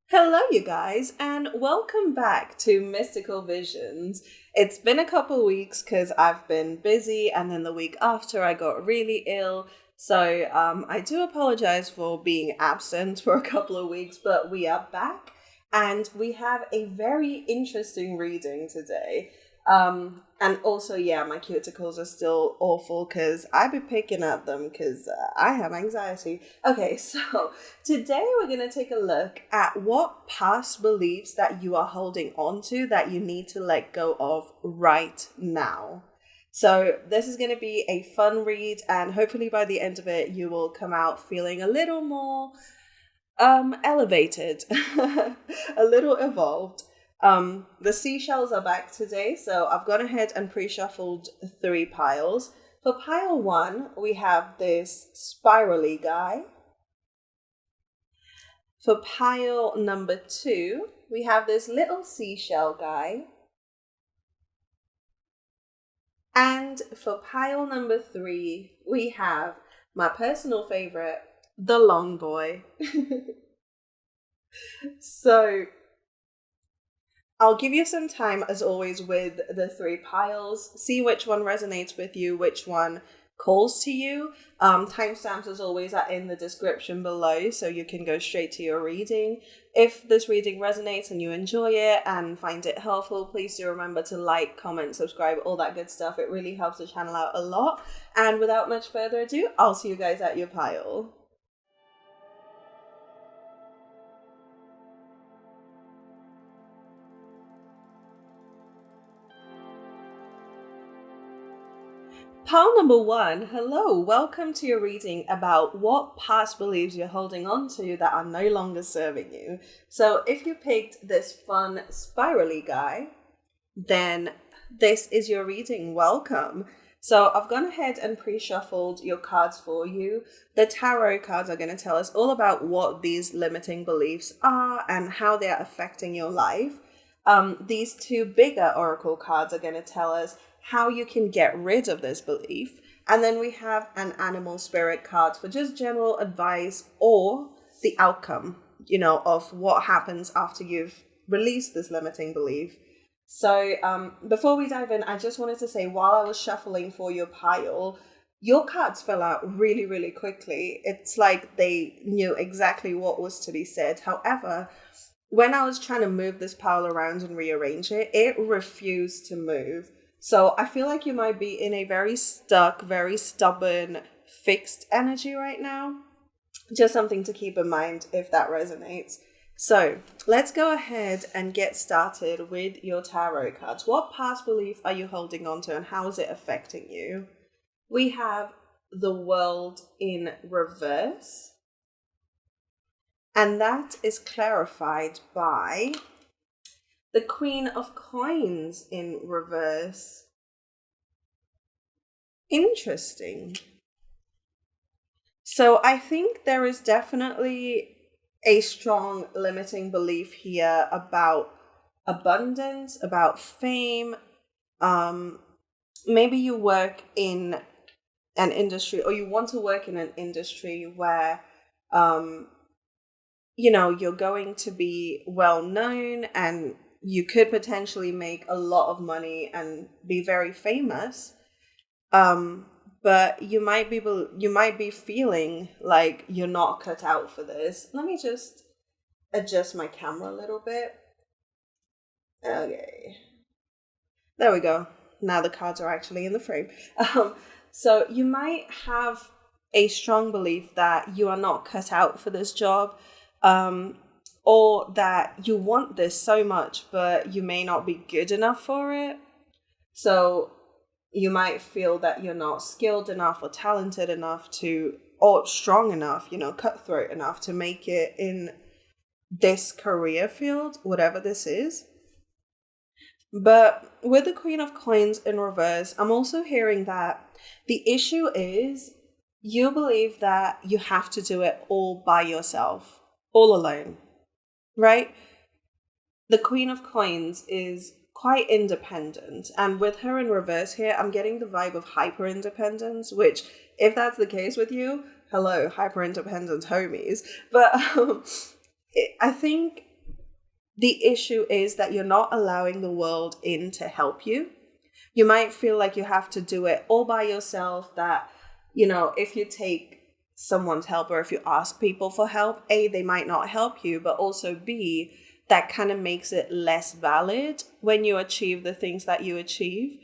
Hello, you guys, and welcome back to Mystical Visions. It's been a couple weeks because I've been busy, and then the week after I got really ill. So I do apologize for being absent for a couple of weeks, but we are back, and we have a very interesting reading today. And also, yeah, my cuticles are still awful because I be picking at them because I have anxiety. Okay, so today we're going to take a look at what past beliefs that you are holding on to that you need to let go of right now. So this is going to be a fun read, and hopefully by the end of it, you will come out feeling a little more elevated, a little evolved. The seashells are back today, so I've gone ahead and pre-shuffled 3 piles. For pile 1, we have this spirally guy. For pile number 2, we have this little seashell guy. And for pile number 3, we have my personal favorite, the long boy. So I'll give you some time, as always, with the 3 piles. See which one resonates with you, which one calls to you. Timestamps, as always, are in the description below, so you can go straight to your reading. If this reading resonates and you enjoy it and find it helpful, please do remember to like, comment, subscribe, all that good stuff. It really helps the channel out a lot. And without much further ado, I'll see you guys at your pile. Pile number 1, hello, welcome to your reading about what past beliefs you're holding on to that are no longer serving you. So if you picked this fun spirally guy, then this is your reading. Welcome. So I've gone ahead and pre-shuffled your cards for you. The tarot cards are going to tell us all about what these limiting beliefs are and how they're affecting your life. These 2 bigger oracle cards are going to tell us how you can get rid of this belief. And then we have an animal spirit card for just general advice or the outcome, of what happens after you've released this limiting belief. So before we dive in, I just wanted to say, while I was shuffling for your pile, your cards fell out really, really quickly. It's like they knew exactly what was to be said. However, when I was trying to move this pile around and rearrange it, it refused to move. So I feel like you might be in a very stuck, very stubborn, fixed energy right now. Just something to keep in mind if that resonates. So let's go ahead and get started with your tarot cards. What past belief are you holding on to and how is it affecting you? We have the World in reverse. And that is clarified by the Queen of Coins in reverse. Interesting. So I think there is definitely a strong limiting belief here about abundance, about fame. Maybe you work in an industry, or you want to work in an industry where you're going to be well known and you could potentially make a lot of money and be very famous. But you might be feeling like you're not cut out for this. Let me just adjust my camera a little bit. Okay. There we go. Now the cards are actually in the frame. So you might have a strong belief that you are not cut out for this job. Or that you want this so much, but you may not be good enough for it. So you might feel that you're not skilled enough or talented enough or strong enough, cutthroat enough to make it in this career field, whatever this is. But with the Queen of Coins in reverse, I'm also hearing that the issue is you believe that you have to do it all by yourself, all alone. Right? The Queen of Coins is quite independent. And with her in reverse here, I'm getting the vibe of hyper independence, which, if that's the case with you, hello, hyper independent homies. But I think the issue is that you're not allowing the world in to help you. You might feel like you have to do it all by yourself, that, if you take someone's help or if you ask people for help, A, they might not help you, but also B, that kind of makes it less valid when you achieve the things that you achieve.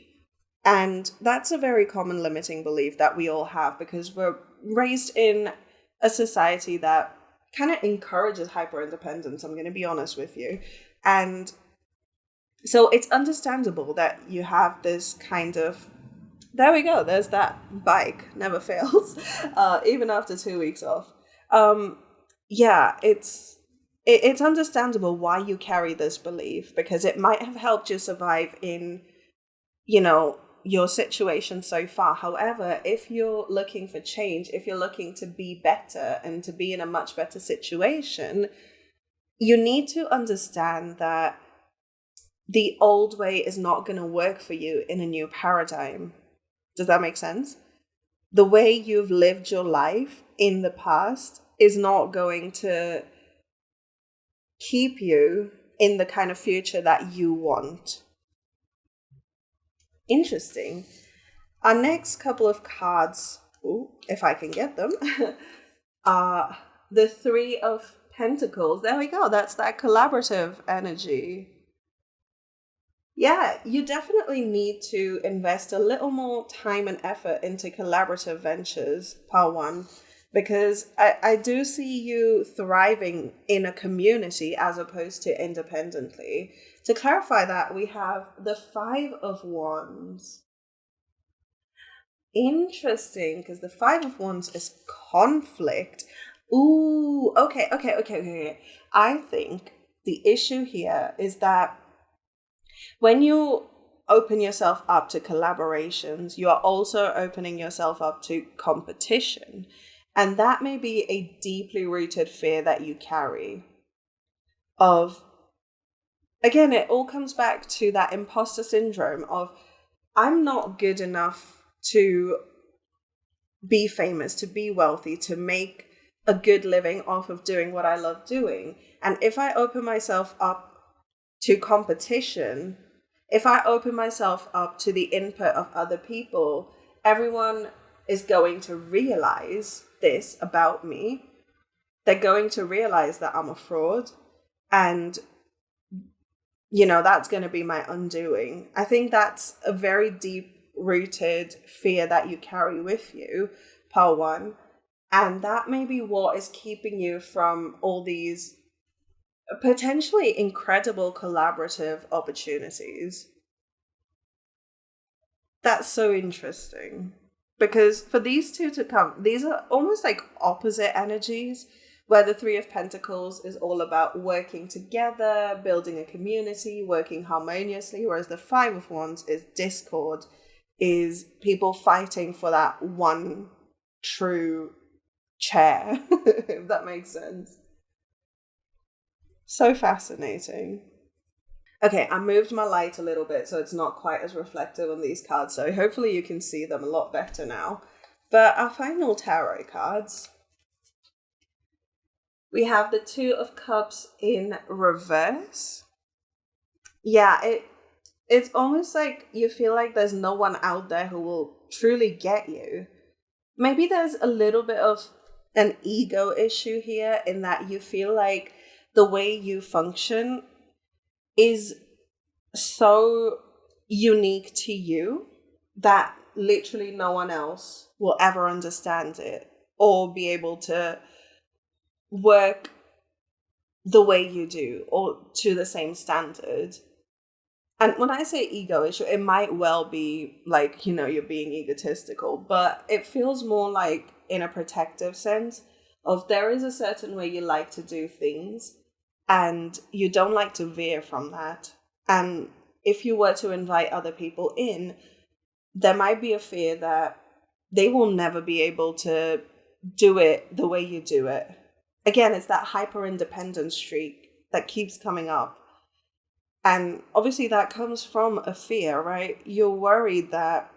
And that's a very common limiting belief that we all have, because we're raised in a society that kind of encourages hyper independence. I'm going to be honest with you. And so it's understandable that you have this kind of, there we go, there's that bike, never fails, even after 2 weeks off. It's understandable why you carry this belief, because it might have helped you survive in, your situation so far. However, if you're looking for change, if you're looking to be better and to be in a much better situation, you need to understand that the old way is not going to work for you in a new paradigm. Does that make sense? The way you've lived your life in the past is not going to keep you in the kind of future that you want. Interesting. Our next couple of cards, if I can get them, are the Three of Pentacles. There we go. That's that collaborative energy. Yeah, you definitely need to invest a little more time and effort into collaborative ventures, Pile 1, because I do see you thriving in a community as opposed to independently. To clarify that, we have the Five of Wands. Interesting, because the Five of Wands is conflict. Ooh, okay. I think the issue here is that when you open yourself up to collaborations, you are also opening yourself up to competition. And that may be a deeply rooted fear that you carry of, again, it all comes back to that imposter syndrome of, I'm not good enough to be famous, to be wealthy, to make a good living off of doing what I love doing. And if I open myself up to competition, if I open myself up to the input of other people, everyone is going to realize this about me. They're going to realize that I'm a fraud, and that's going to be my undoing. I think that's a very deep rooted fear that you carry with you, Pile 1. And that may be what is keeping you from all these potentially incredible collaborative opportunities. That's so interesting. Because for these two to come, these are almost like opposite energies, where the Three of Pentacles is all about working together, building a community, working harmoniously, whereas the Five of Wands is discord, is people fighting for that one true chair, if that makes sense. So fascinating. Okay, I moved my light a little bit so it's not quite as reflective on these cards, so hopefully you can see them a lot better now. But our final tarot cards, we have the Two of Cups in reverse. Yeah, it's almost like you feel like there's no one out there who will truly get you. Maybe there's a little bit of an ego issue here, in that you feel like the way you function is so unique to you that literally no one else will ever understand it or be able to work the way you do or to the same standard. And when I say ego issue, it might well be like, you're being egotistical, but it feels more like in a protective sense of, there is a certain way you like to do things and you don't like to veer from that. And if you were to invite other people in, there might be a fear that they will never be able to do it the way you do it. Again, it's that hyper independence streak that keeps coming up. And obviously that comes from a fear, right? You're worried that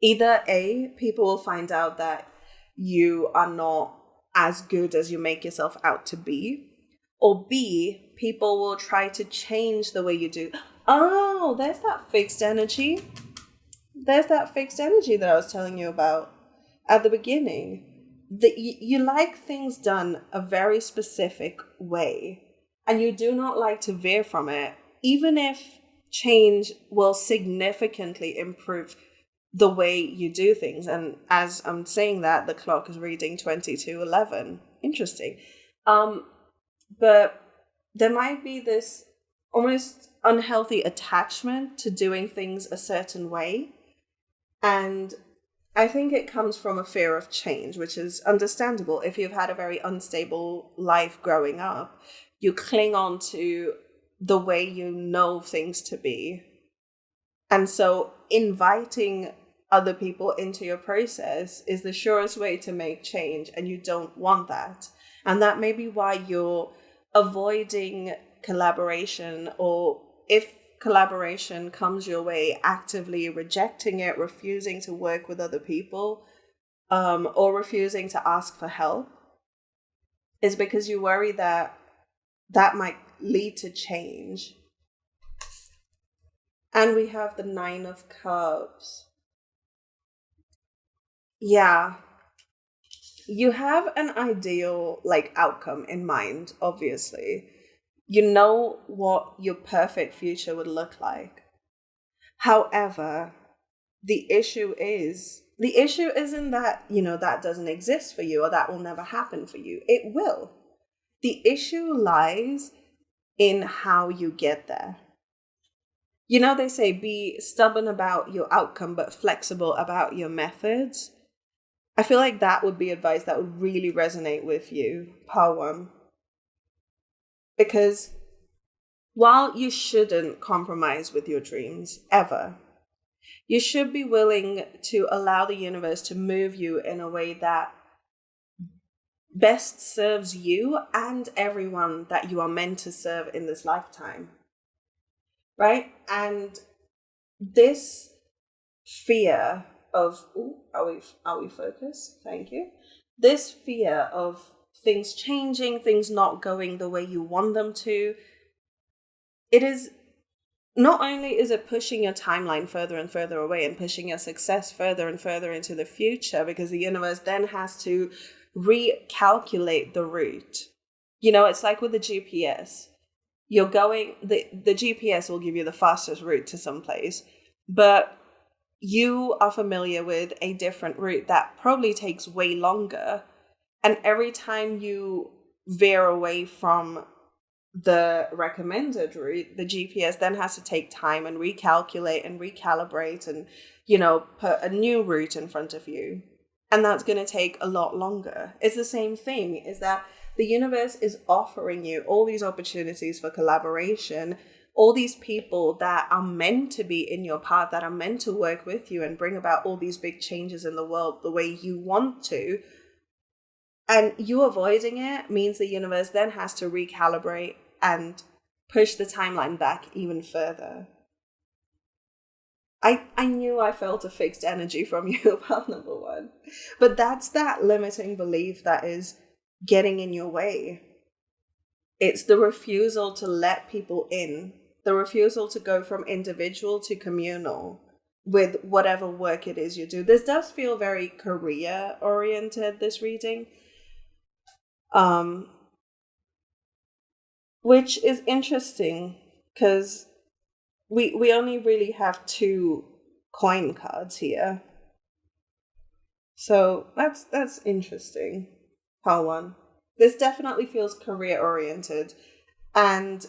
either A, people will find out that you are not as good as you make yourself out to be, Or B, people will try to change the way you do. Oh, there's that fixed energy. There's that fixed energy that I was telling you about at the beginning. That you like things done a very specific way, and you do not like to veer from it, even if change will significantly improve the way you do things. And as I'm saying that, the clock is reading 22:11. Interesting. But there might be this almost unhealthy attachment to doing things a certain way. And I think it comes from a fear of change, which is understandable. If you've had a very unstable life growing up, you cling on to the way you know things to be. And so inviting other people into your process is the surest way to make change, and you don't want that. And that may be why you're avoiding collaboration, or if collaboration comes your way, actively rejecting it, refusing to work with other people, or refusing to ask for help, is because you worry that that might lead to change. And we have the 9 of Cups. Yeah. You have an ideal outcome in mind, obviously. You know what your perfect future would look like. However, the issue isn't that, that doesn't exist for you or that will never happen for you. It will. The issue lies in how you get there. They say be stubborn about your outcome, but flexible about your methods. I feel like that would be advice that would really resonate with you, Pile 1. Because while you shouldn't compromise with your dreams, ever, you should be willing to allow the universe to move you in a way that best serves you and everyone that you are meant to serve in this lifetime. Right? And this fear of, are we focused? Thank you. This fear of things changing, things not going the way you want them to, it is not only is it pushing your timeline further and further away and pushing your success further and further into the future, because the universe then has to recalculate the route. It's like with the GPS. You're going, the GPS will give you the fastest route to some place, but you are familiar with a different route that probably takes way longer. And every time you veer away from the recommended route, the GPS then has to take time and recalculate and recalibrate and, put a new route in front of you. And that's going to take a lot longer. It's the same thing, is that the universe is offering you all these opportunities for collaboration, all these people that are meant to be in your path, that are meant to work with you and bring about all these big changes in the world the way you want to. And you avoiding it means the universe then has to recalibrate and push the timeline back even further. I knew I felt a fixed energy from you about number 1. But that's that limiting belief that is getting in your way. It's the refusal to let people in, the refusal to go from individual to communal with whatever work it is you do. This does feel very career oriented, this reading. Which is interesting because we only really have 2 coin cards here. So that's interesting. Pile 1. This definitely feels career oriented, and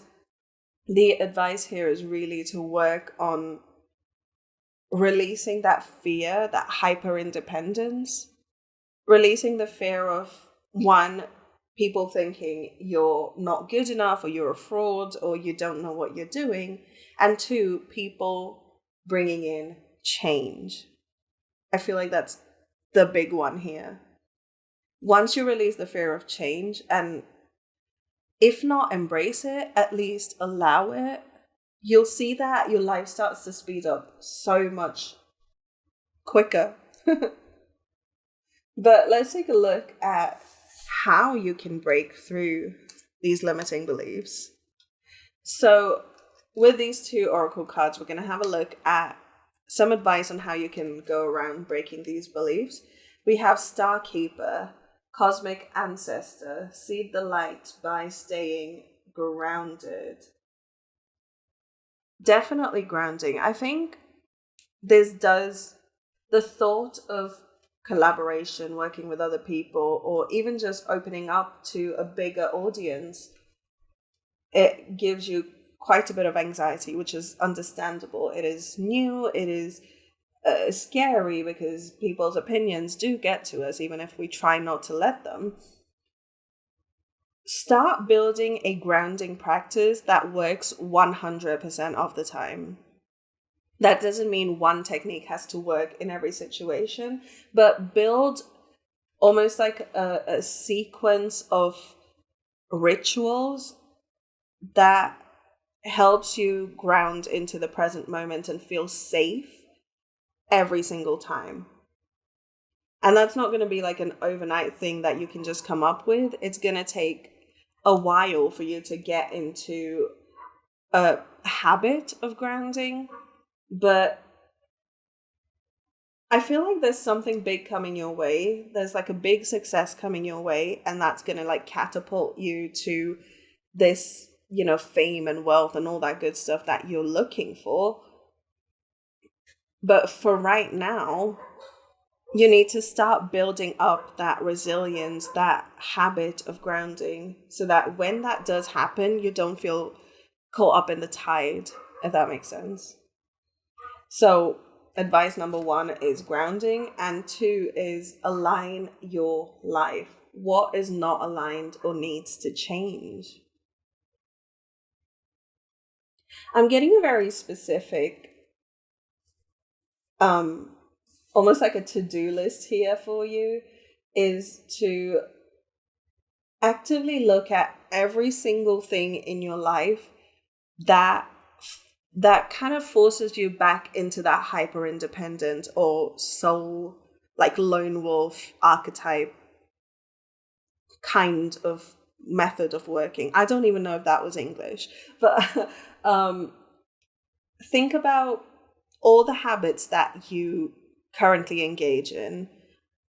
the advice here is really to work on releasing that fear, that hyper independence, releasing the fear of, 1, people thinking you're not good enough or you're a fraud or you don't know what you're doing, and 2, people bringing in change. I feel like that's the big one here. Once you release the fear of change, and if not embrace it, at least allow it, you'll see that your life starts to speed up so much quicker. But let's take a look at how you can break through these limiting beliefs. So with these two oracle cards, we're going to have a look at some advice on how you can go around breaking these beliefs. We have Star Keeper, Cosmic Ancestor, seed the light by staying grounded. Definitely grounding. I think the thought of collaboration, working with other people, or even just opening up to a bigger audience, it gives you quite a bit of anxiety, which is understandable. It is new, it is scary because people's opinions do get to us, even if we try not to let them. Start building a grounding practice that works 100% of the time. That doesn't mean one technique has to work in every situation, but build almost like a sequence of rituals that helps you ground into the present moment and feel safe every single time. And that's not going to be like an overnight thing that you can just come up with. It's going to take a while for you to get into a habit of grounding. But I feel like there's something big coming your way. There's like a big success coming your way, and that's going to like catapult you to this, fame and wealth and all that good stuff that you're looking for. But for right now, you need to start building up that resilience, that habit of grounding, so that when that does happen, you don't feel caught up in the tide, if that makes sense. So advice number 1 is grounding, and 2 is align your life. What is not aligned or needs to change? I'm getting a very specific, almost like a to-do list here for you, is to actively look at every single thing in your life that kind of forces you back into that hyper independent or soul, like lone wolf archetype kind of method of working. I don't even know if that was English, but think about all the habits that you currently engage in.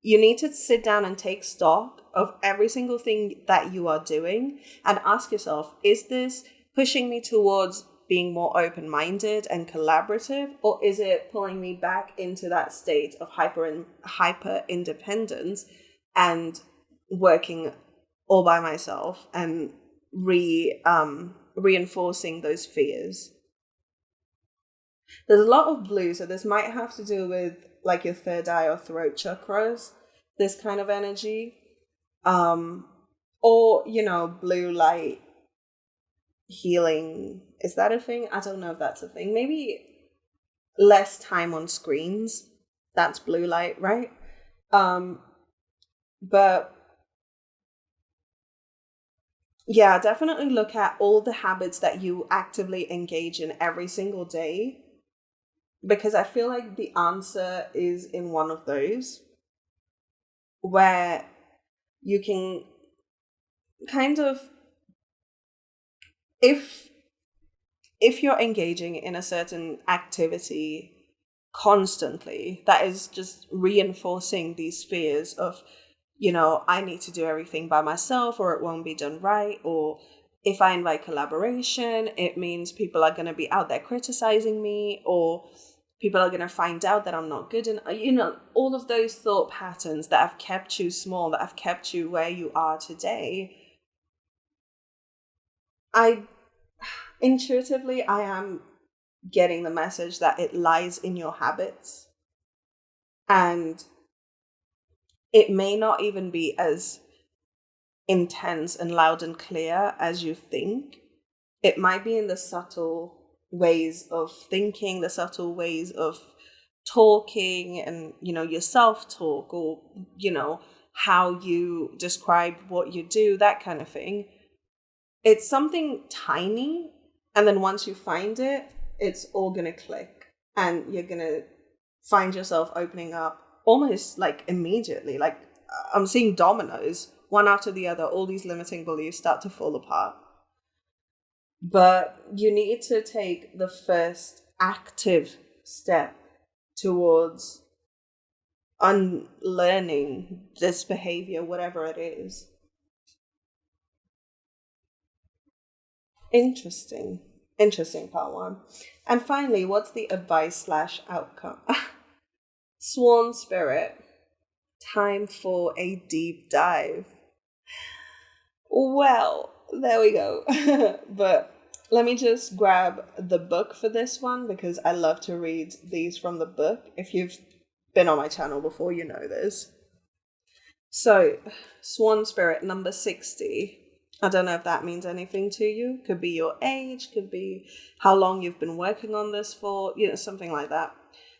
You need to sit down and take stock of every single thing that you are doing and ask yourself, is this pushing me towards being more open-minded and collaborative, or is it pulling me back into that state of hyper independence and working all by myself and reinforcing those fears? There's a lot of blue, so this might have to do with like your third eye or throat chakras, this kind of energy, or blue light healing. Is that a thing? I don't know if that's a thing. Maybe less time on screens. That's blue light, right? But yeah, definitely look at all the habits that you actively engage in every single day, because I feel like the answer is in one of those, where you can kind of, if you're engaging in a certain activity constantly, that is just reinforcing these fears of, I need to do everything by myself or it won't be done right. Or if I invite collaboration, it means people are going to be out there criticizing me, or people are going to find out that I'm not good. And, all of those thought patterns that have kept you small, that have kept you where you are today. Intuitively, I am getting the message that it lies in your habits. And it may not even be as intense and loud and clear as you think. It might be in the subtle ways of thinking, the subtle ways of talking, and, your self-talk, or, how you describe what you do, that kind of thing. It's something tiny, and then once you find it, it's all going to click, and you're going to find yourself opening up almost like immediately. Like I'm seeing dominoes one after the other, all these limiting beliefs start to fall apart. But you need to take the first active step towards unlearning this behavior, whatever it is. Interesting. Interesting, part one. And finally, what's the advice / outcome? Sworn spirit. Time for a deep dive. Well, there we go. But let me just grab the book for this one because I love to read these from the book. If you've been on my channel before, you know this. So, Swan Spirit number 60. I don't know if that means anything to you. Could be your age, could be how long you've been working on this for, something like that.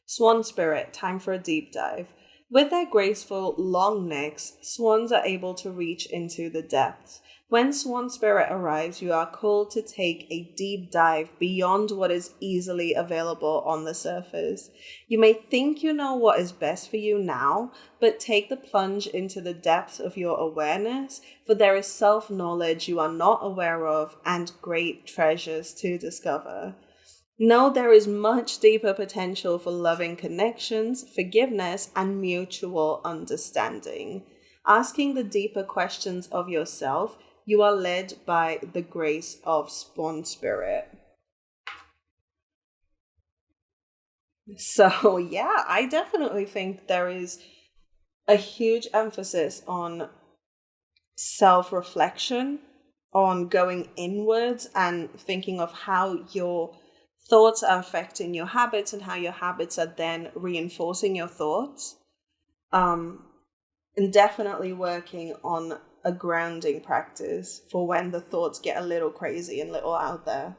Swan Spirit, time for a deep dive. With their graceful, long necks, swans are able to reach into the depths. When Swan Spirit arrives, you are called to take a deep dive beyond what is easily available on the surface. You may think you know what is best for you now, but take the plunge into the depths of your awareness, for there is self-knowledge you are not aware of and great treasures to discover. Know there is much deeper potential for loving connections, forgiveness, and mutual understanding. Asking the deeper questions of yourself, you are led by the grace of Swan Spirit. So, yeah, I definitely think there is a huge emphasis on self-reflection, on going inwards and thinking of how your thoughts are affecting your habits and how your habits are then reinforcing your thoughts. And definitely working on a grounding practice for when the thoughts get a little crazy and little out there.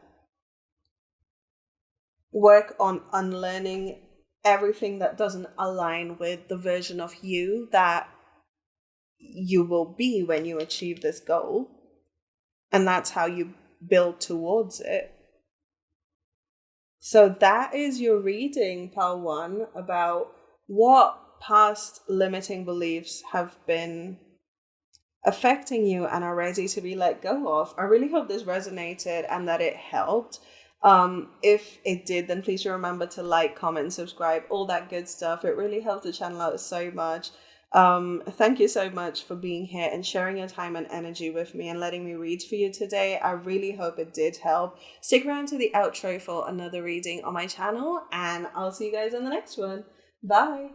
Work on unlearning everything that doesn't align with the version of you that you will be when you achieve this goal. And that's how you build towards it. So that is your reading, part one, about what past limiting beliefs have been affecting you and are ready to be let go of. I really hope this resonated and that it helped. If it did, then please remember to like, comment, subscribe, all that good stuff. It really helps the channel out so much. Thank you so much for being here and sharing your time and energy with me and letting me read for you today. I really hope it did help. Stick around to the outro for another reading on my channel, and I'll see you guys in the next one. Bye.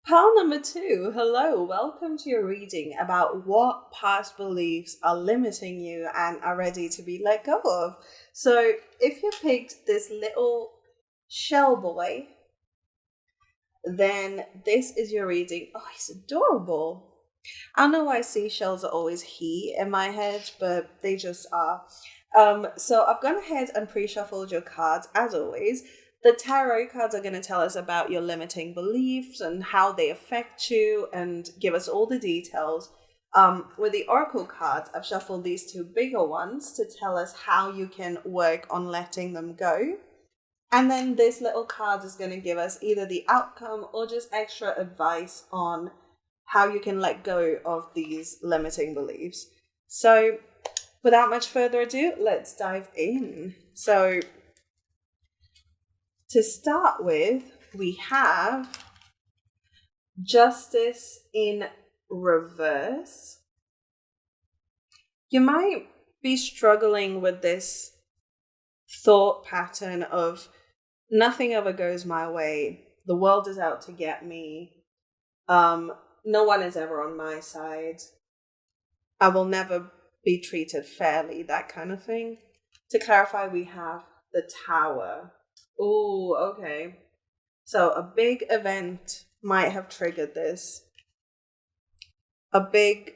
Pile number 2, hello, welcome to your reading about what past beliefs are limiting you and are ready to be let go of. So if you picked this little shell boy, then this is your reading. Oh, he's adorable. I don't know why seashells are always he in my head, but they just are. So I've gone ahead and pre-shuffled your cards as always. The tarot cards are going to tell us about your limiting beliefs and how they affect you and give us all the details. With the oracle cards, I've shuffled these 2 bigger ones to tell us how you can work on letting them go. And then this little card is going to give us either the outcome or just extra advice on how you can let go of these limiting beliefs. So without much further ado, let's dive in. So to start with, we have Justice in reverse. You might be struggling with this thought pattern of nothing ever goes my way. The world is out to get me. No one is ever on my side. I will never be treated fairly, that kind of thing. To clarify, we have the Tower. Oh, okay. So a big event might have triggered this. A big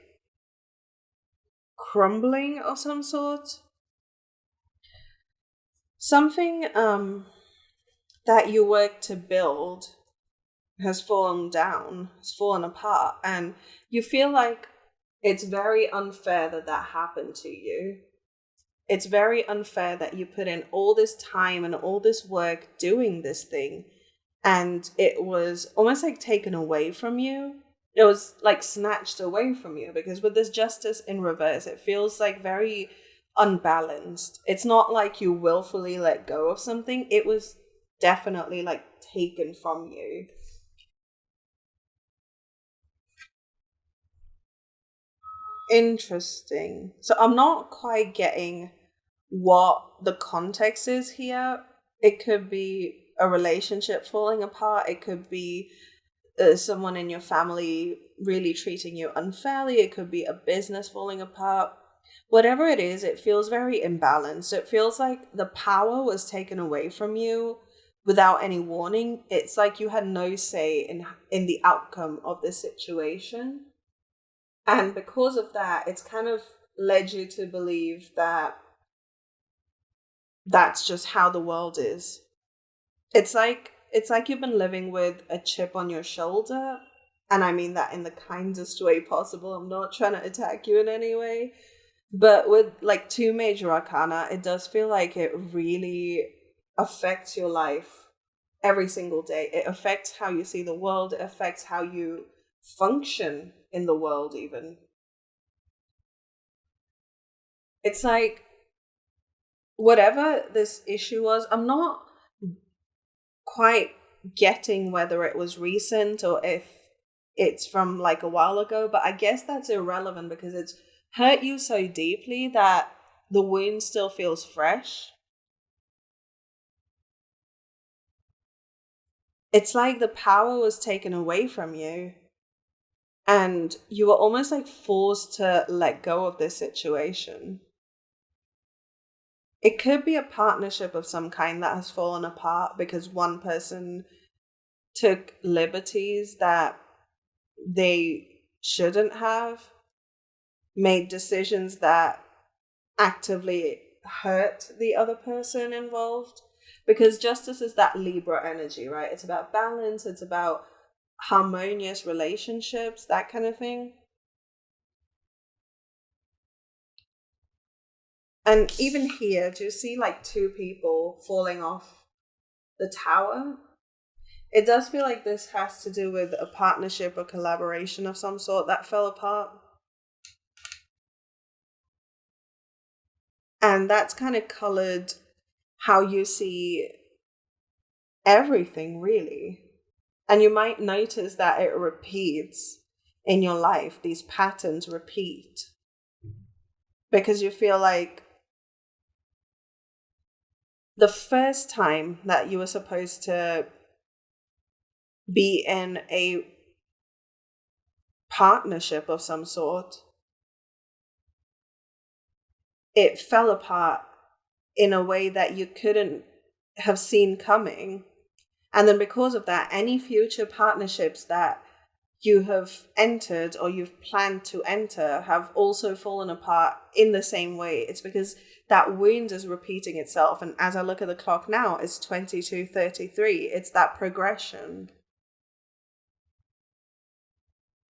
crumbling of some sort. Something that you work to build has fallen down, has fallen apart, and you feel like it's very unfair that that happened to you. It's very unfair that you put in all this time and all this work doing this thing, and it was almost like taken away from you. it was like snatched away from you, because with this justice in reverse, it feels like very unbalanced. It's not like you willfully let go of something. It was definitely like taken from you. Interesting. So I'm not quite getting what the context is here. It could be a relationship falling apart. It could be someone in your family really treating you unfairly. It could be a business falling apart. Whatever it is, it feels very imbalanced. It feels like the power was taken away from you without any warning. It's like you had no say in the outcome of this situation. And because of that, it's kind of led you to believe that that's just how the world is. It's like you've been living with a chip on your shoulder, and I mean that in the kindest way possible. I'm not trying to attack you in any way, but with like two major arcana, it does feel like it really affects your life every single day. It affects how you see the world. It affects how you function in the world even. It's like whatever this issue was, I'm not quite getting whether it was recent or if it's from like a while ago, but I guess that's irrelevant because it's hurt you so deeply that the wound still feels fresh. It's like the power was taken away from you and you were almost like forced to let go of this situation. It could be a partnership of some kind that has fallen apart because one person took liberties that they shouldn't have, made decisions that actively hurt the other person involved. Because justice is that Libra energy, right? It's about balance, it's about harmonious relationships, that kind of thing. And even here, do you see like two people falling off the tower? It does feel like this has to do with a partnership or collaboration of some sort that fell apart. And that's kind of colored how you see everything, really. And you might notice that it repeats in your life. These patterns repeat because you feel like the first time that you were supposed to be in a partnership of some sort, it fell apart in a way that you couldn't have seen coming. And then because of that, any future partnerships that you have entered or you've planned to enter have also fallen apart in the same way. It's because that wound is repeating itself. And as I look at the clock now, it's 22:33. It's that progression.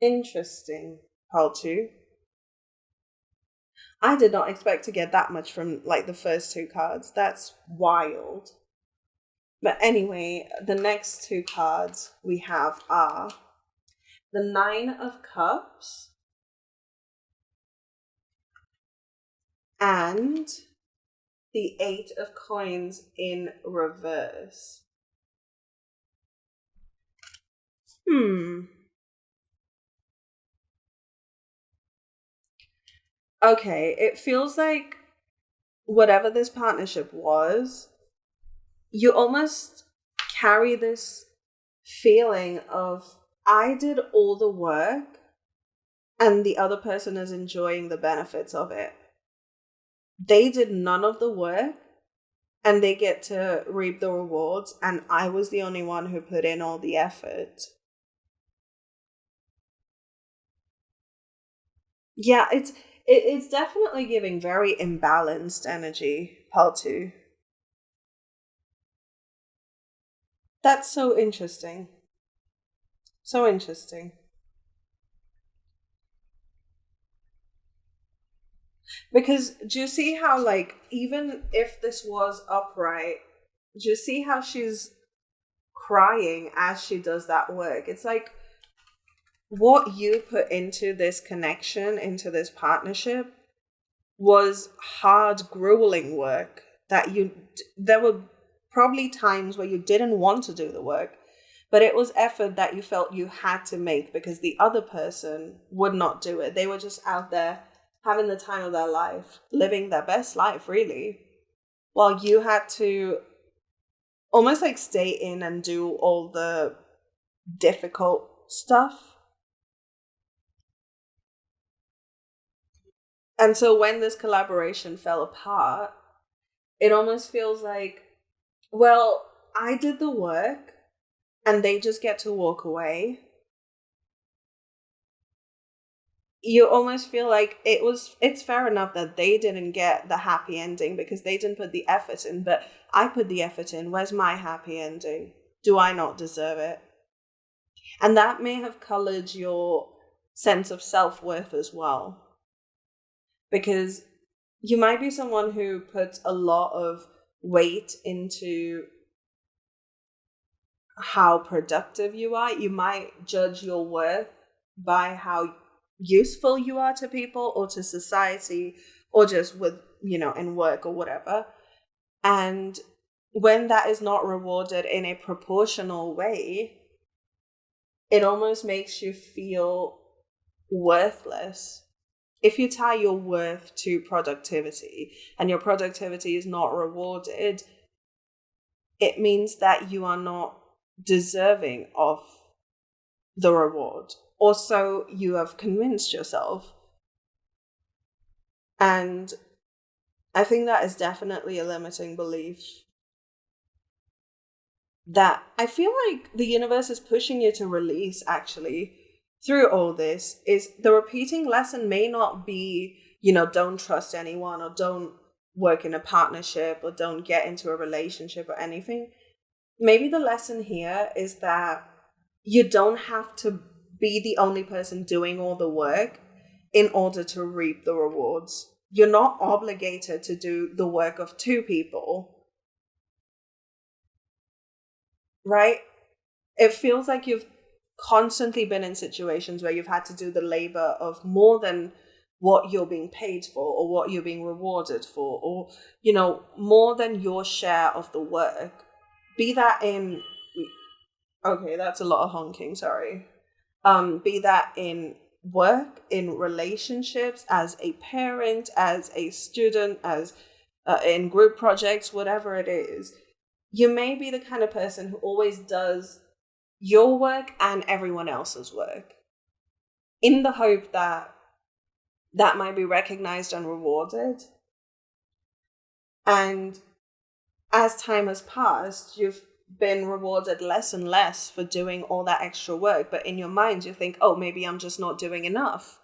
Interesting. Pile 2. I did not expect to get that much from like the first two cards. That's wild. But anyway, the next two cards we have are the 9 of Cups and the 8 of Coins in reverse. Okay, it feels like whatever this partnership was, you almost carry this feeling of, I did all the work and the other person is enjoying the benefits of it. They did none of the work and they get to reap the rewards, and I was the only one who put in all the effort. Yeah, it's definitely giving very imbalanced energy, part 2. That's so interesting. So interesting. Because do you see how, like, even if this was upright, do you see how she's crying as she does that work? It's like what you put into this connection, into this partnership, was hard, grueling work there were probably times where you didn't want to do the work, but it was effort that you felt you had to make because the other person would not do it. They were just out there having the time of their life, living their best life, really, while you had to almost like stay in and do all the difficult stuff. And so when this collaboration fell apart, it almost feels like, well, I did the work and they just get to walk away. You almost feel like it's fair enough that they didn't get the happy ending because they didn't put the effort in, but I put the effort in. Where's my happy ending? Do I not deserve it? And that may have colored your sense of self-worth as well. Because you might be someone who puts a lot of weight into how productive you are. You might judge your worth by how useful you are to people or to society or just with, in work or whatever. And when that is not rewarded in a proportional way, it almost makes you feel worthless. If you tie your worth to productivity and your productivity is not rewarded, it means that you are not deserving of the reward. Or so you have convinced yourself. And I think that is definitely a limiting belief that I feel like the universe is pushing you to release, actually, through all this. Is the repeating lesson may not be, don't trust anyone or don't work in a partnership or don't get into a relationship or anything. Maybe the lesson here is that you don't have to be the only person doing all the work in order to reap the rewards. You're not obligated to do the work of two people, right? It feels like you've constantly been in situations where you've had to do the labor of more than what you're being paid for or what you're being rewarded for, or, more than your share of the work. Be that in, okay, that's a lot of honking, sorry. Be that in work, in relationships, as a parent, as a student, as in group projects, whatever it is. You may be the kind of person who always does your work and everyone else's work in the hope that that might be recognized and rewarded. And as time has passed, you've been rewarded less and less for doing all that extra work. But in your mind, you think, oh, maybe I'm just not doing enough.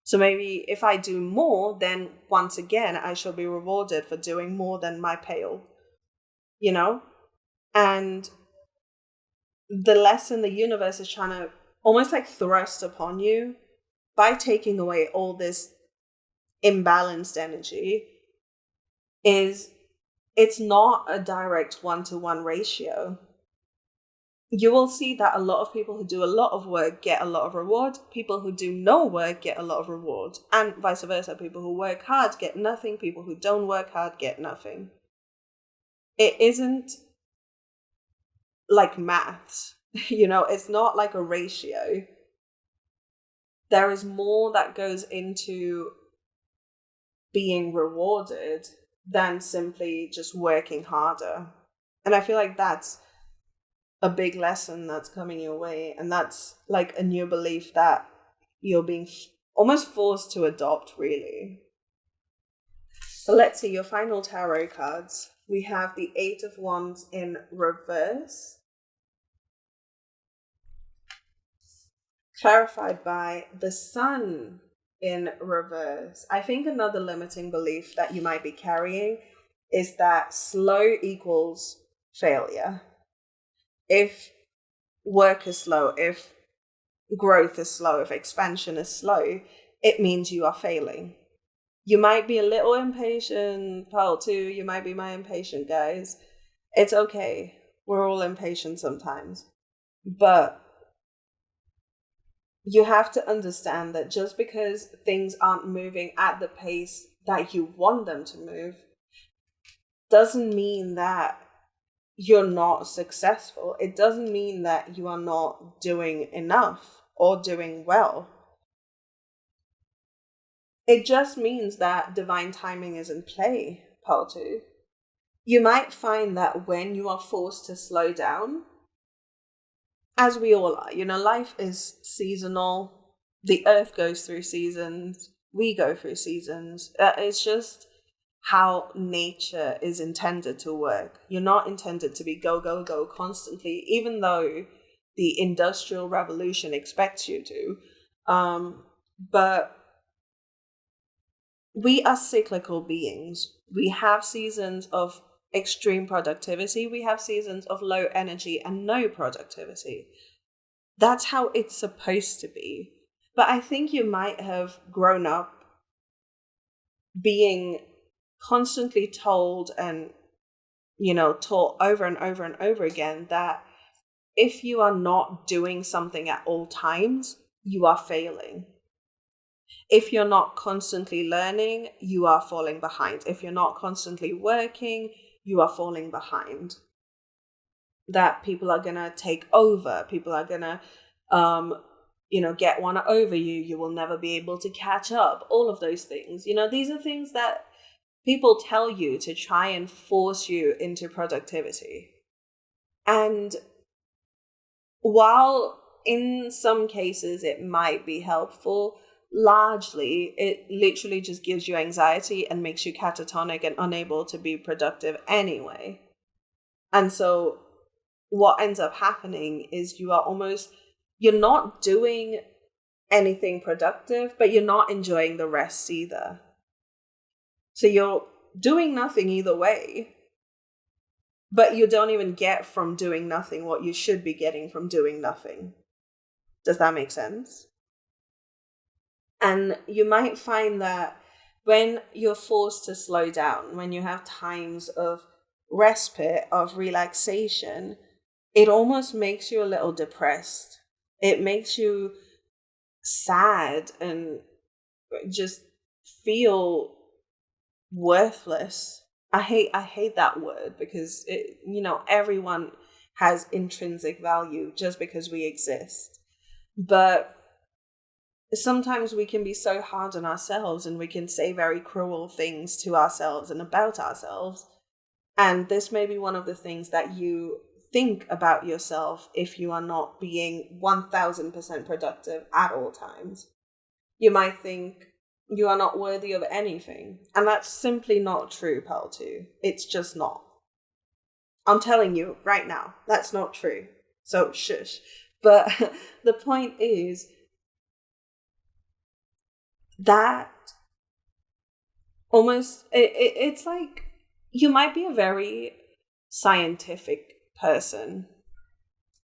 So maybe if I do more, then once again, I shall be rewarded for doing more than my pail, And the lesson the universe is trying to almost like thrust upon you by taking away all this imbalanced energy is it's not a direct one-to-one ratio. You will see that a lot of people who do a lot of work get a lot of reward. People who do no work get a lot of reward. And vice versa. People who work hard get nothing. People who don't work hard get nothing. It isn't like maths. It's not like a ratio. There is more that goes into being rewarded than simply just working harder. And I feel like that's a big lesson that's coming your way. And that's like a new belief that you're being almost forced to adopt, really. So let's see your final tarot cards. We have the Eight of Wands in reverse, clarified by the Sun in reverse. I think another limiting belief that you might be carrying is that slow equals failure. If work is slow, if growth is slow, if expansion is slow, it means you are failing. You might be a little impatient, Pearl too. You might be my impatient guys. It's okay. We're all impatient sometimes. But you have to understand that just because things aren't moving at the pace that you want them to move doesn't mean that you're not successful. It doesn't mean that you are not doing enough or doing well. It just means that divine timing is in play, Paltu. You might find that when you are forced to slow down, as we all are, life is seasonal. The earth goes through seasons. We go through seasons. It's just how nature is intended to work. You're not intended to be go, go, go constantly, even though the Industrial Revolution expects you to. But we are cyclical beings. We have seasons of extreme productivity. We have seasons of low energy and no productivity. That's how it's supposed to be. But I think you might have grown up being constantly told and, taught over and over and over again that if you are not doing something at all times, you are failing. If you're not constantly learning, you are falling behind. If you're not constantly working, you are falling behind. That people are going to take over. People are going to, get one over you. You will never be able to catch up. All of those things. These are things that people tell you to try and force you into productivity. And while in some cases it might be helpful, largely it literally just gives you anxiety and makes you catatonic and unable to be productive anyway. And so what ends up happening is you're not doing anything productive, but you're not enjoying the rest either. So you're doing nothing either way, but you don't even get from doing nothing what you should be getting from doing nothing. Does that make sense? And you might find that when you're forced to slow down, when you have times of respite, of relaxation, it almost makes you a little depressed. It makes you sad and just feel worthless. I hate that word because everyone has intrinsic value just because we exist. But sometimes we can be so hard on ourselves and we can say very cruel things to ourselves and about ourselves. And this may be one of the things that you think about yourself if you are not being 1000% productive at all times. You might think you are not worthy of anything. And that's simply not true, Paltu. It's just not. I'm telling you right now, that's not true. So shush. But the point is that almost, it's like you might be a very scientific person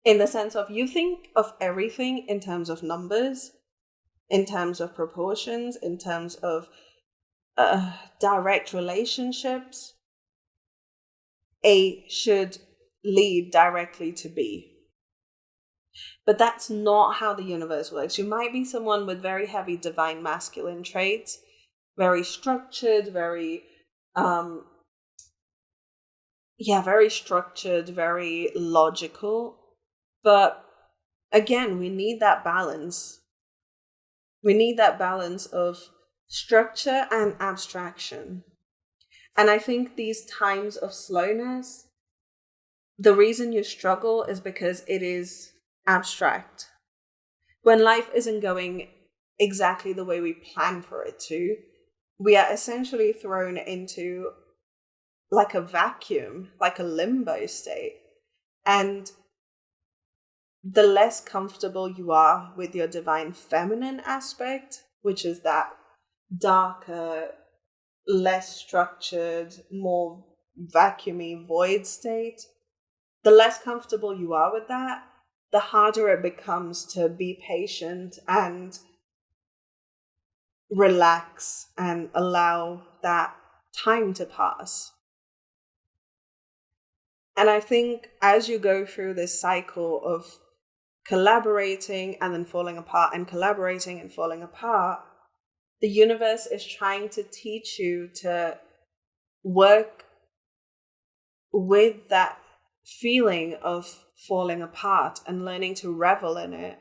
in the sense of you think of everything in terms of numbers, in terms of proportions, in terms of direct relationships. A should lead directly to B. But that's not how the universe works. You might be someone with very heavy divine masculine traits, very structured, very structured, very logical. But again, we need that balance. We need that balance of structure and abstraction. And I think these times of slowness, the reason you struggle is because it is abstract. When life isn't going exactly the way we plan for it to, we are essentially thrown into like a vacuum, like a limbo state. And the less comfortable you are with your divine feminine aspect, which is that darker, less structured, more vacuumy void state, the less comfortable you are with that, the harder it becomes to be patient and relax and allow that time to pass. And I think as you go through this cycle of collaborating and then falling apart and collaborating and falling apart, the universe is trying to teach you to work with that feeling of falling apart and learning to revel in it,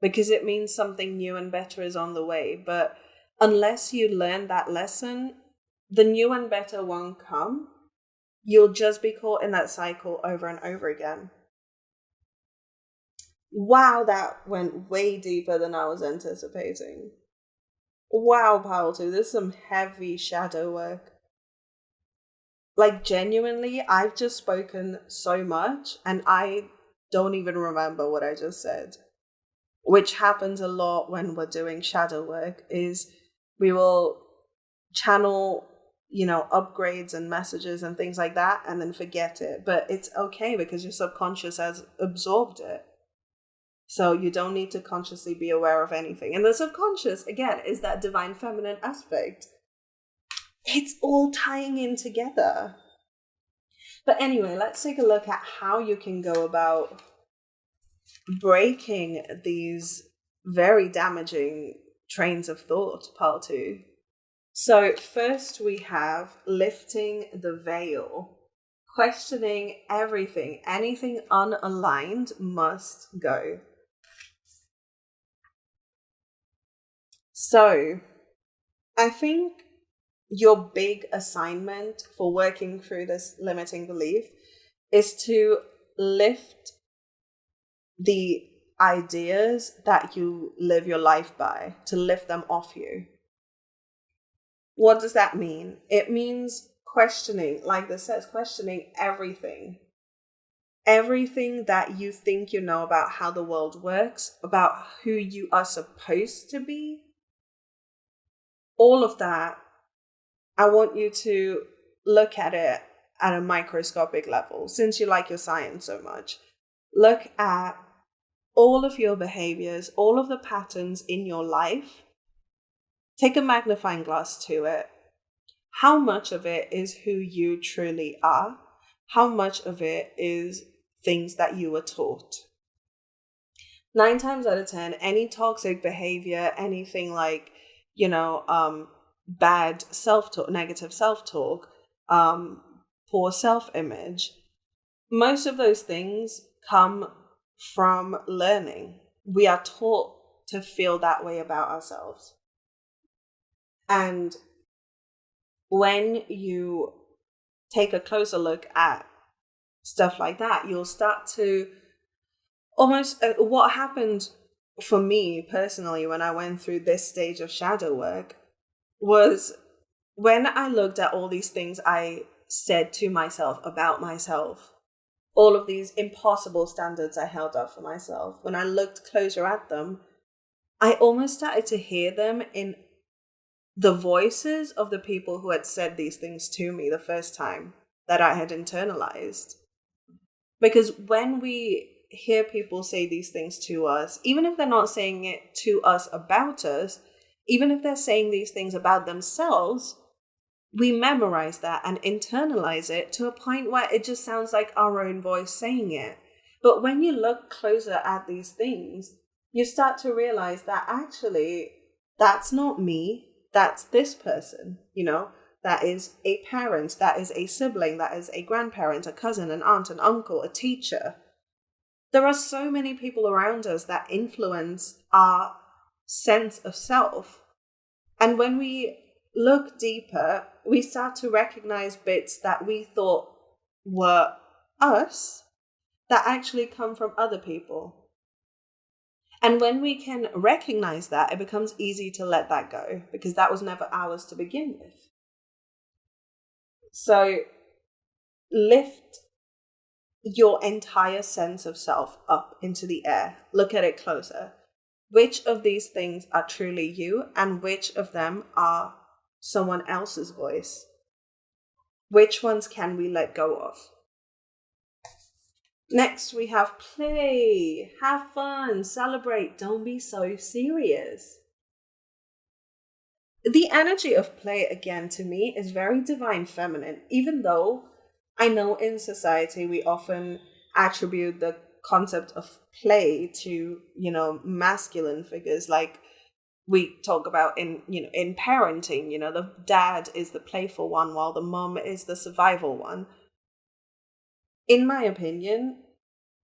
because it means something new and better is on the way. But unless you learn that lesson, the new and better won't come. You'll just be caught in that cycle over and over again. Wow, that went way deeper than I was anticipating. Wow, Paul, too. This is some heavy shadow work. Like, genuinely, I've just spoken so much and I don't even remember what I just said. Which happens a lot when we're doing shadow work, is we will channel, upgrades and messages and things like that and then forget it. But it's okay because your subconscious has absorbed it. So you don't need to consciously be aware of anything. And the subconscious, again, is that divine feminine aspect. It's all tying in together. But anyway, let's take a look at how you can go about breaking these very damaging trains of thought, part 2. So first we have lifting the veil, questioning everything. Anything unaligned must go. So I think your big assignment for working through this limiting belief is to lift the ideas that you live your life by, to lift them off you. What does that mean? It means questioning, like this says, questioning everything. Everything that you think you know about how the world works, about who you are supposed to be. All of that, I want you to look at it at a microscopic level, since you like your science so much. Look at all of your behaviors, all of the patterns in your life. Take a magnifying glass to it. How much of it is who you truly are? How much of it is things that you were taught? 9 times out of 10, any toxic behavior, anything like, bad self-talk, negative self-talk, poor self-image, most of those things come from learning. We are taught to feel that way about ourselves. And when you take a closer look at stuff like that, you'll start to almost, what happened for me personally when I went through this stage of shadow work was when I looked at all these things I said to myself about myself, all of these impossible standards I held up for myself, when I looked closer at them, I almost started to hear them in the voices of the people who had said these things to me the first time that I had internalized. Because when we hear people say these things to us, even if they're not saying it to us about us, even if they're saying these things about themselves, we memorize that and internalize it to a point where it just sounds like our own voice saying it. But when you look closer at these things, you start to realize that actually, that's not me. That's this person, that is a parent, that is a sibling, that is a grandparent, a cousin, an aunt, an uncle, a teacher. There are so many people around us that influence our sense of self. And when we look deeper, we start to recognize bits that we thought were us that actually come from other people. And when we can recognize that, it becomes easy to let that go because that was never ours to begin with. So lift your entire sense of self up into the air. Look at it closer. Which of these things are truly you and which of them are someone else's voice? Which ones can we let go of? Next, we have play. Have fun. Celebrate. Don't be so serious. The energy of play, again, to me, is very divine feminine, even though I know in society we often attribute the concept of play to, masculine figures, like we talk about in parenting, the dad is the playful one while the mom is the survival one. In my opinion,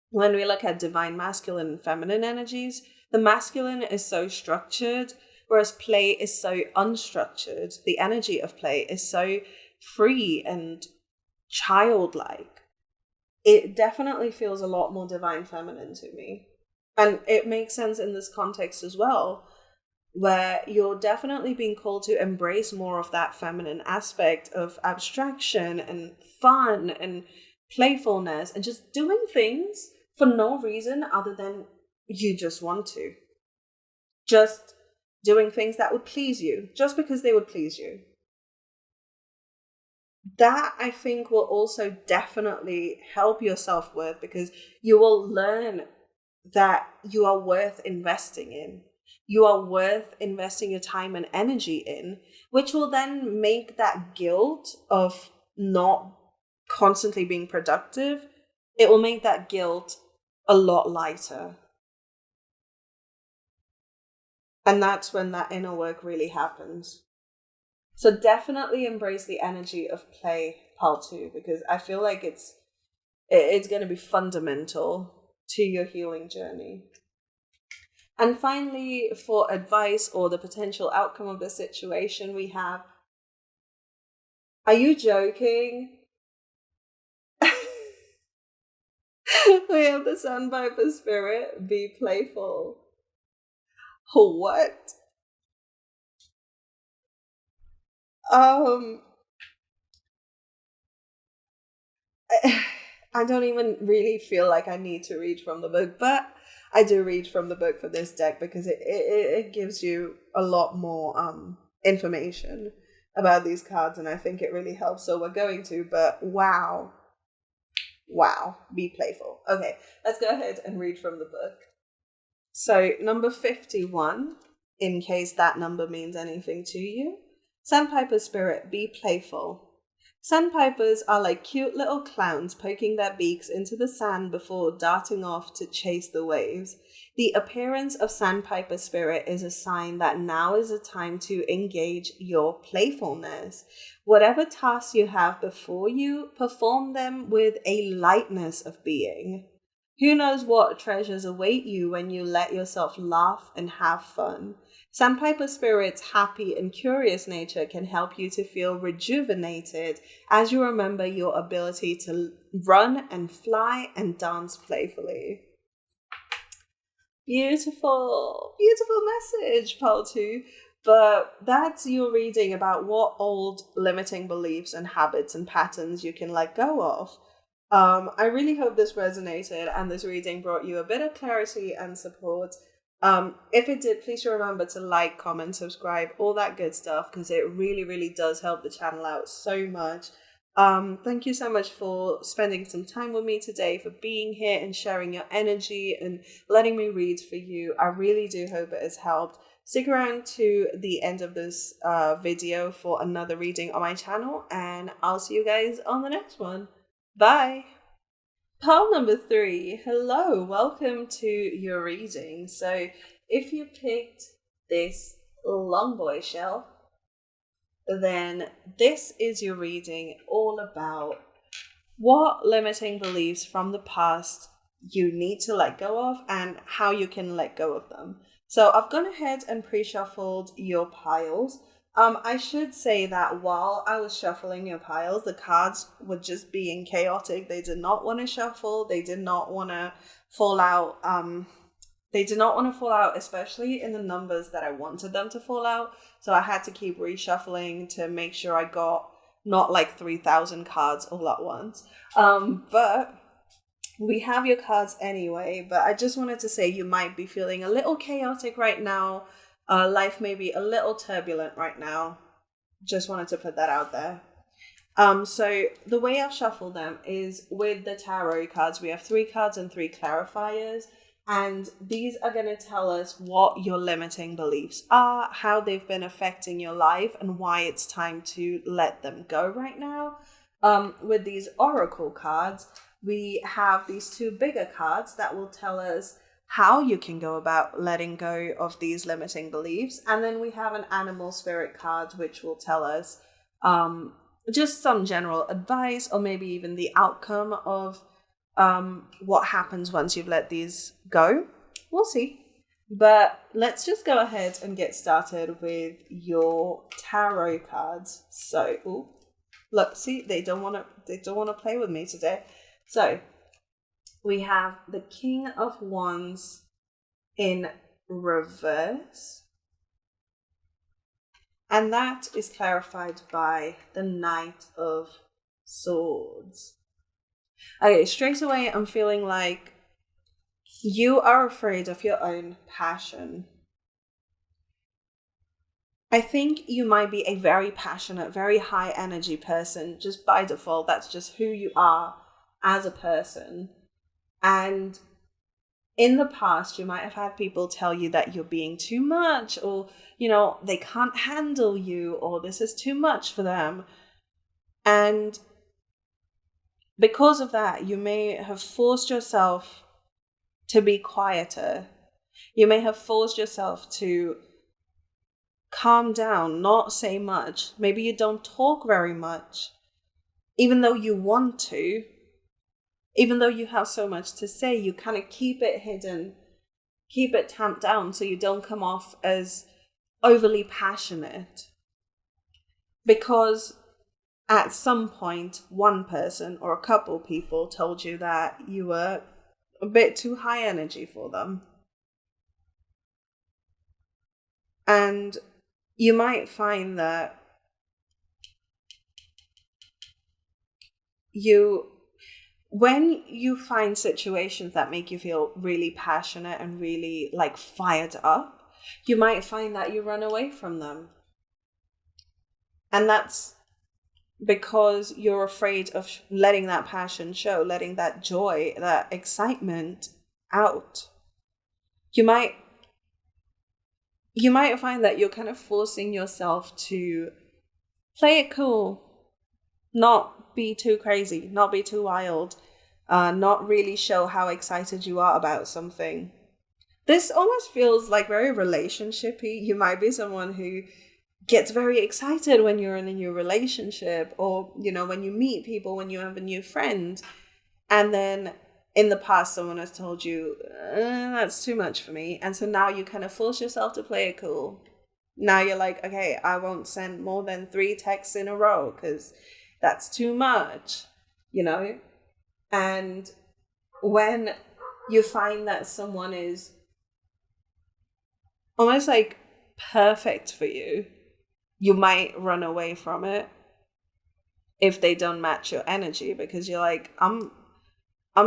when we look at divine masculine and feminine energies, the masculine is so structured, whereas play is so unstructured. The energy of play is so free and childlike. It definitely feels a lot more divine feminine to me. And it makes sense in this context as well, where you're definitely being called to embrace more of that feminine aspect of abstraction and fun and playfulness and just doing things for no reason other than you just want to. Just doing things that would please you, just because they would please you. That, I think, will also definitely help your self-worth, because you will learn that you are worth investing in. You are worth investing your time and energy in, which will then make that guilt of not constantly being productive, it will make that guilt a lot lighter. And that's when that inner work really happens. So definitely embrace the energy of play, part 2, because I feel like it's going to be fundamental to your healing journey. And finally, for advice or the potential outcome of the situation, we have, are you joking? We have the Sandpiper spirit, be playful. What? I don't even really feel like I need to read from the book, but I do read from the book for this deck because it gives you a lot more information about these cards, and I think it really helps. So we're going to, but wow, be playful. Okay, let's go ahead and read from the book. So number 51, in case that number means anything to you. Sandpiper spirit, be playful. Sandpipers are like cute little clowns poking their beaks into the sand before darting off to chase the waves. The appearance of Sandpiper spirit is a sign that now is a time to engage your playfulness. Whatever tasks you have before you, perform them with a lightness of being. Who knows what treasures await you when you let yourself laugh and have fun. Sandpiper spirit's happy and curious nature can help you to feel rejuvenated as you remember your ability to run and fly and dance playfully. Beautiful message, part 2. But that's your reading about what old limiting beliefs and habits and patterns you can let go of. I really hope this resonated and this reading brought you a bit of clarity and support. If it did, please remember to like, comment, subscribe, all that good stuff, because it really, really does help the channel out so much. Thank you so much for spending some time with me today, for being here and sharing your energy and letting me read for you. I really do hope it has helped. Stick around to the end of this video for another reading on my channel, and I'll see you guys on the next one. Bye! Pile number 3. Hello, welcome to your reading. So if you picked this long boy shell, then this is your reading all about what limiting beliefs from the past you need to let go of and how you can let go of them. So I've gone ahead and pre-shuffled your piles. I should say that while I was shuffling your piles, the cards were just being chaotic. They did not want to shuffle. They did not want to fall out. They did not want to fall out, especially in the numbers that I wanted them to fall out. So I had to keep reshuffling to make sure I got not like 3,000 cards all at once. But we have your cards anyway. But I just wanted to say you might be feeling a little chaotic right now. Life may be a little turbulent right now. Just wanted to put that out there. So the way I've shuffled them is with the tarot cards. We have 3 cards and 3 clarifiers. And these are going to tell us what your limiting beliefs are, how they've been affecting your life, and why it's time to let them go right now. With these oracle cards, we have these two bigger cards that will tell us how you can go about letting go of these limiting beliefs. And then we have an animal spirit card, which will tell us just some general advice, or maybe even the outcome of what happens once you've let these go. We'll see. But let's just go ahead and get started with your tarot cards. So, look, see, they don't want to play with me today. So, we have the King of Wands in reverse. And that is clarified by the Knight of Swords. Okay, straight away, I'm feeling like you are afraid of your own passion. I think you might be a very passionate, very high energy person. Just by default, that's just who you are as a person. And in the past, you might have had people tell you that you're being too much, or, they can't handle you, or this is too much for them. And because of that, you may have forced yourself to be quieter. You may have forced yourself to calm down, not say much. Maybe you don't talk very much, even though you want to. Even though you have so much to say, you kind of keep it hidden, keep it tamped down so you don't come off as overly passionate. Because at some point, one person or a couple people told you that you were a bit too high energy for them. And you might find that when you find situations that make you feel really passionate and really fired up, you might find that you run away from them. And that's because you're afraid of letting that passion show, letting that joy, that excitement out. You might find that you're kind of forcing yourself to play it cool, not be too crazy, not be too wild, not really show how excited you are about something. This almost feels like very relationshipy. You might be someone who gets very excited when you're in a new relationship, or, when you meet people, when you have a new friend, and then in the past someone has told you, that's too much for me. And so now you kind of force yourself to play it cool. Now you're like, okay, I won't send more than 3 texts in a row because that's too much, And when you find that someone is almost perfect for you, you might run away from it if they don't match your energy, because you're like, I'm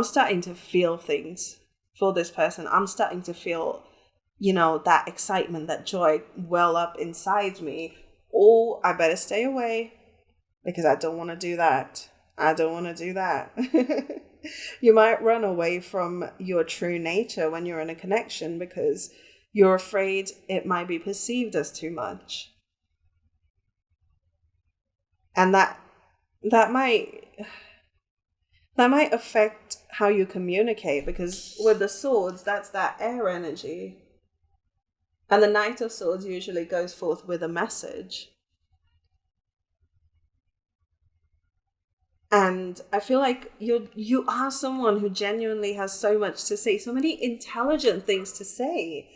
starting to feel things for this person. I'm starting to feel, that excitement, that joy well up inside me. Oh, I better stay away because I don't want to do that. I don't want to do that. You might run away from your true nature when you're in a connection because you're afraid it might be perceived as too much. And that might affect how you communicate, because with the swords, that's that air energy. And the Knight of Swords usually goes forth with a message. And I feel like you are someone who genuinely has so much to say, so many intelligent things to say.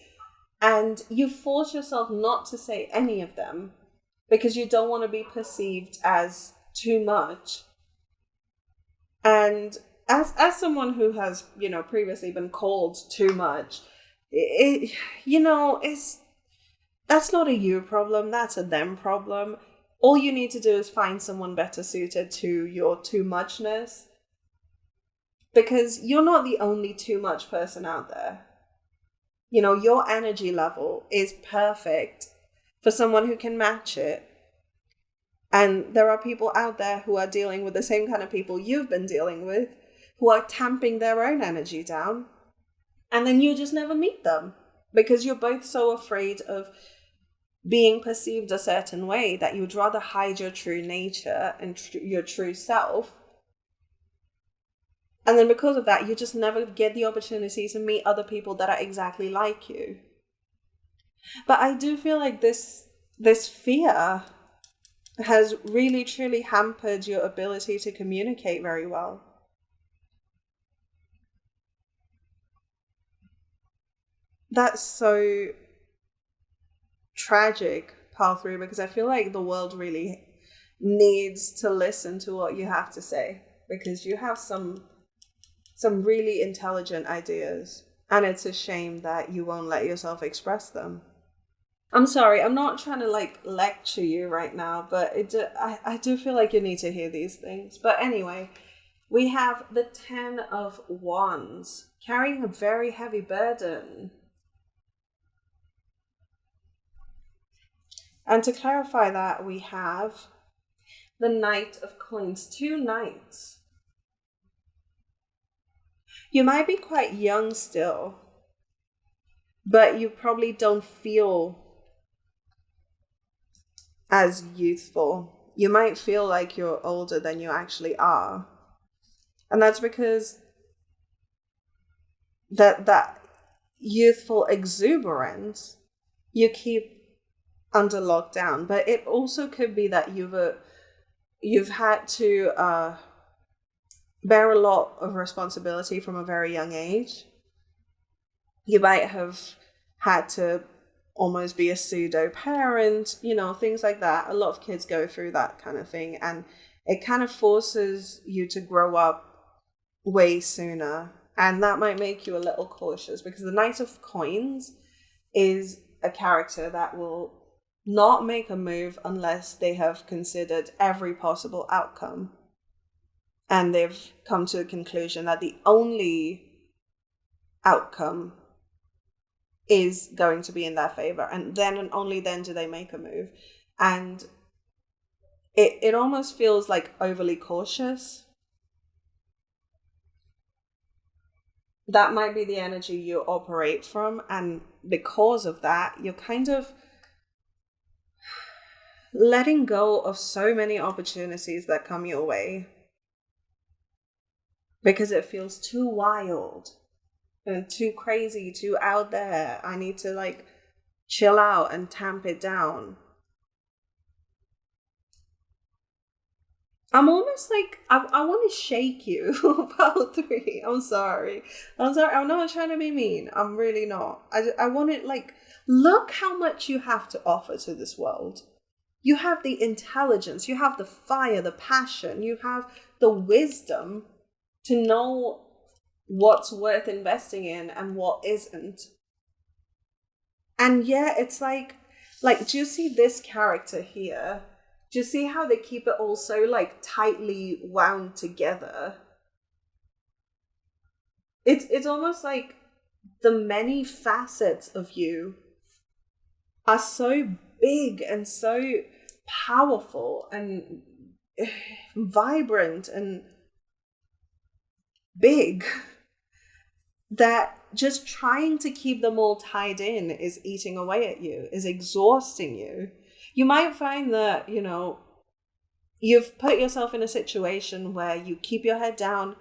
And you force yourself not to say any of them because you don't want to be perceived as too much. And as someone who has, previously been called too much, that's not a you problem, that's a them problem. All you need to do is find someone better suited to your too muchness, because you're not the only too much person out there. Your energy level is perfect for someone who can match it. And there are people out there who are dealing with the same kind of people you've been dealing with, who are tamping their own energy down. And then you just never meet them because you're both so afraid of being perceived a certain way that you'd rather hide your true nature and your true self. And then because of that, you just never get the opportunity to meet other people that are exactly like you. But I do feel like this fear has really truly hampered your ability to communicate very well. That's so tragic, Path through, because I feel like the world really needs to listen to what you have to say, because you have some really intelligent ideas, and it's a shame that you won't let yourself express them. I'm sorry, I'm not trying to like lecture you right now, but I do feel like you need to hear these things. But anyway, we have the 10 of Wands, carrying a very heavy burden. And to clarify that, we have the Knight of Coins, 2 knights. You might be quite young still, but you probably don't feel as youthful. You might feel like you're older than you actually are. And that's because that youthful exuberance you keep under lockdown. But it also could be that you've had to bear a lot of responsibility from a very young age. You might have had to almost be a pseudo parent, things like that. A lot of kids go through that kind of thing, and it kind of forces you to grow up way sooner. And that might make you a little cautious, because the Knight of Coins is a character that will not make a move unless they have considered every possible outcome. And they've come to a conclusion that the only outcome is going to be in their favor. And then and only then do they make a move. And it almost feels like overly cautious. That might be the energy you operate from. And because of that, you're kind of letting go of so many opportunities that come your way, because it feels too wild and too crazy, too out there. I need to like chill out and tamp it down. I'm almost like, I want to shake you about 3. I'm sorry. I'm not trying to be mean. I'm really not. I want it like, look how much you have to offer to this world. You have the intelligence, you have the fire, the passion, you have the wisdom to know what's worth investing in and what isn't. And yeah, it's like, do you see this character here? Do you see how they keep it all so like tightly wound together? It's almost like the many facets of you are so big and so powerful and vibrant and big that just trying to keep them all tied in is eating away at you, is exhausting you. You might find that, you've put yourself in a situation where you keep your head down,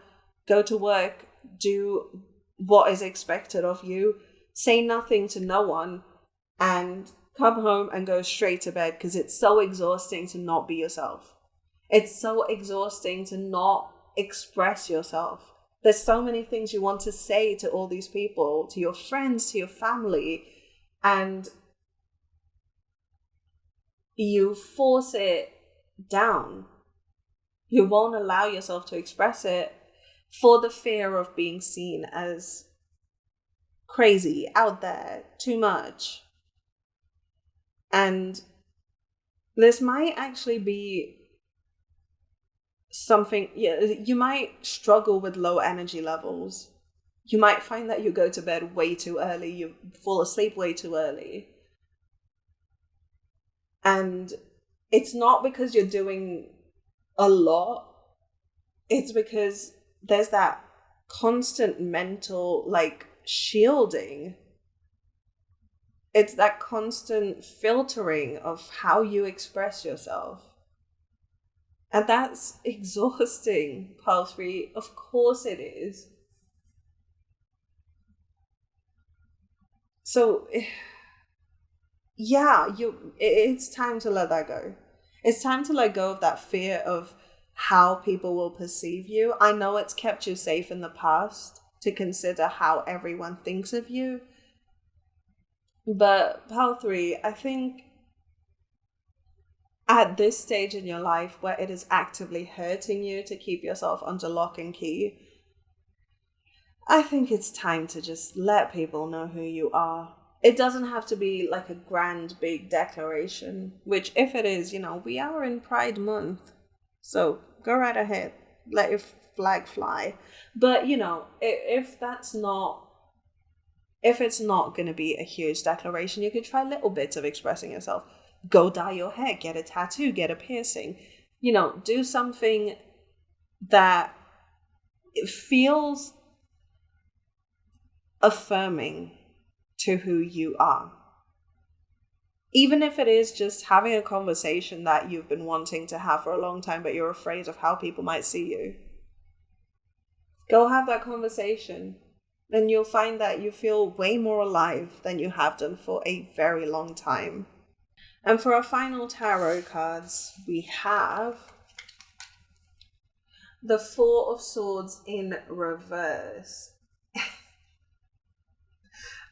go to work, do what is expected of you, say nothing to no one, and come home and go straight to bed, because it's so exhausting to not be yourself. It's so exhausting to not express yourself. There's so many things you want to say to all these people, to your friends, to your family, and you force it down. You won't allow yourself to express it for the fear of being seen as crazy, out there, too much. And this might actually be something, you might struggle with low energy levels. You might find that you go to bed way too early, you fall asleep way too early. And it's not because you're doing a lot, it's because there's that constant mental like shielding. It's that constant filtering of how you express yourself. And that's exhausting, pile 3. Of course it is. So, yeah, it's time to let that go. It's time to let go of that fear of how people will perceive you. I know it's kept you safe in the past to consider how everyone thinks of you. But pile 3, I think at this stage in your life where it is actively hurting you to keep yourself under lock and key, I think it's time to just let people know who you are. It doesn't have to be like a grand big declaration, which if it is, we are in Pride Month. So go right ahead. Let your flag fly. But, if it's not going to be a huge declaration, you could try little bits of expressing yourself. Go dye your hair, get a tattoo, get a piercing. Do something that it feels affirming to who you are. Even if it is just having a conversation that you've been wanting to have for a long time, but you're afraid of how people might see you. Go have that conversation, and you'll find that you feel way more alive than you have done for a very long time. And for our final tarot cards, we have the 4 of Swords in reverse.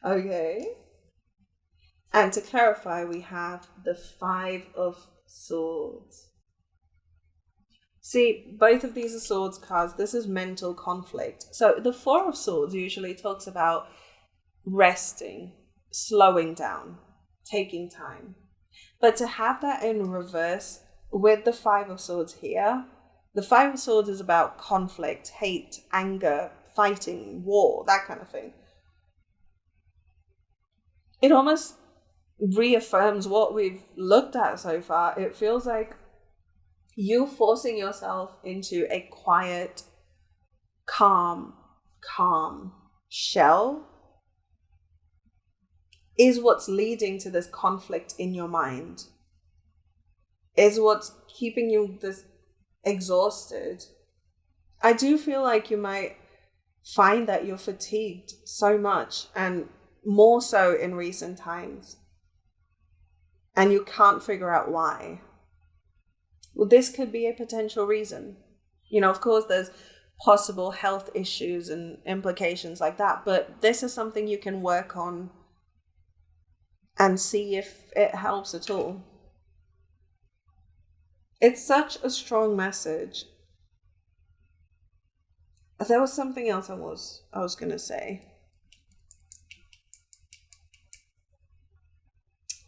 Okay. And to clarify, we have the 5 of Swords. See, both of these are Swords cards. This is mental conflict. So the 4 of Swords usually talks about resting, slowing down, taking time. But to have that in reverse with the 5 of Swords here, the 5 of Swords is about conflict, hate, anger, fighting, war, that kind of thing. It almost reaffirms what we've looked at so far. It feels like you forcing yourself into a quiet, calm shell is what's leading to this conflict in your mind, is what's keeping you this exhausted. I do feel like you might find that you're fatigued so much, and more so in recent times, and you can't figure out why. Well, this could be a potential reason. Of course, there's possible health issues and implications like that, but this is something you can work on and see if it helps at all. It's such a strong message. There was something else I was going to say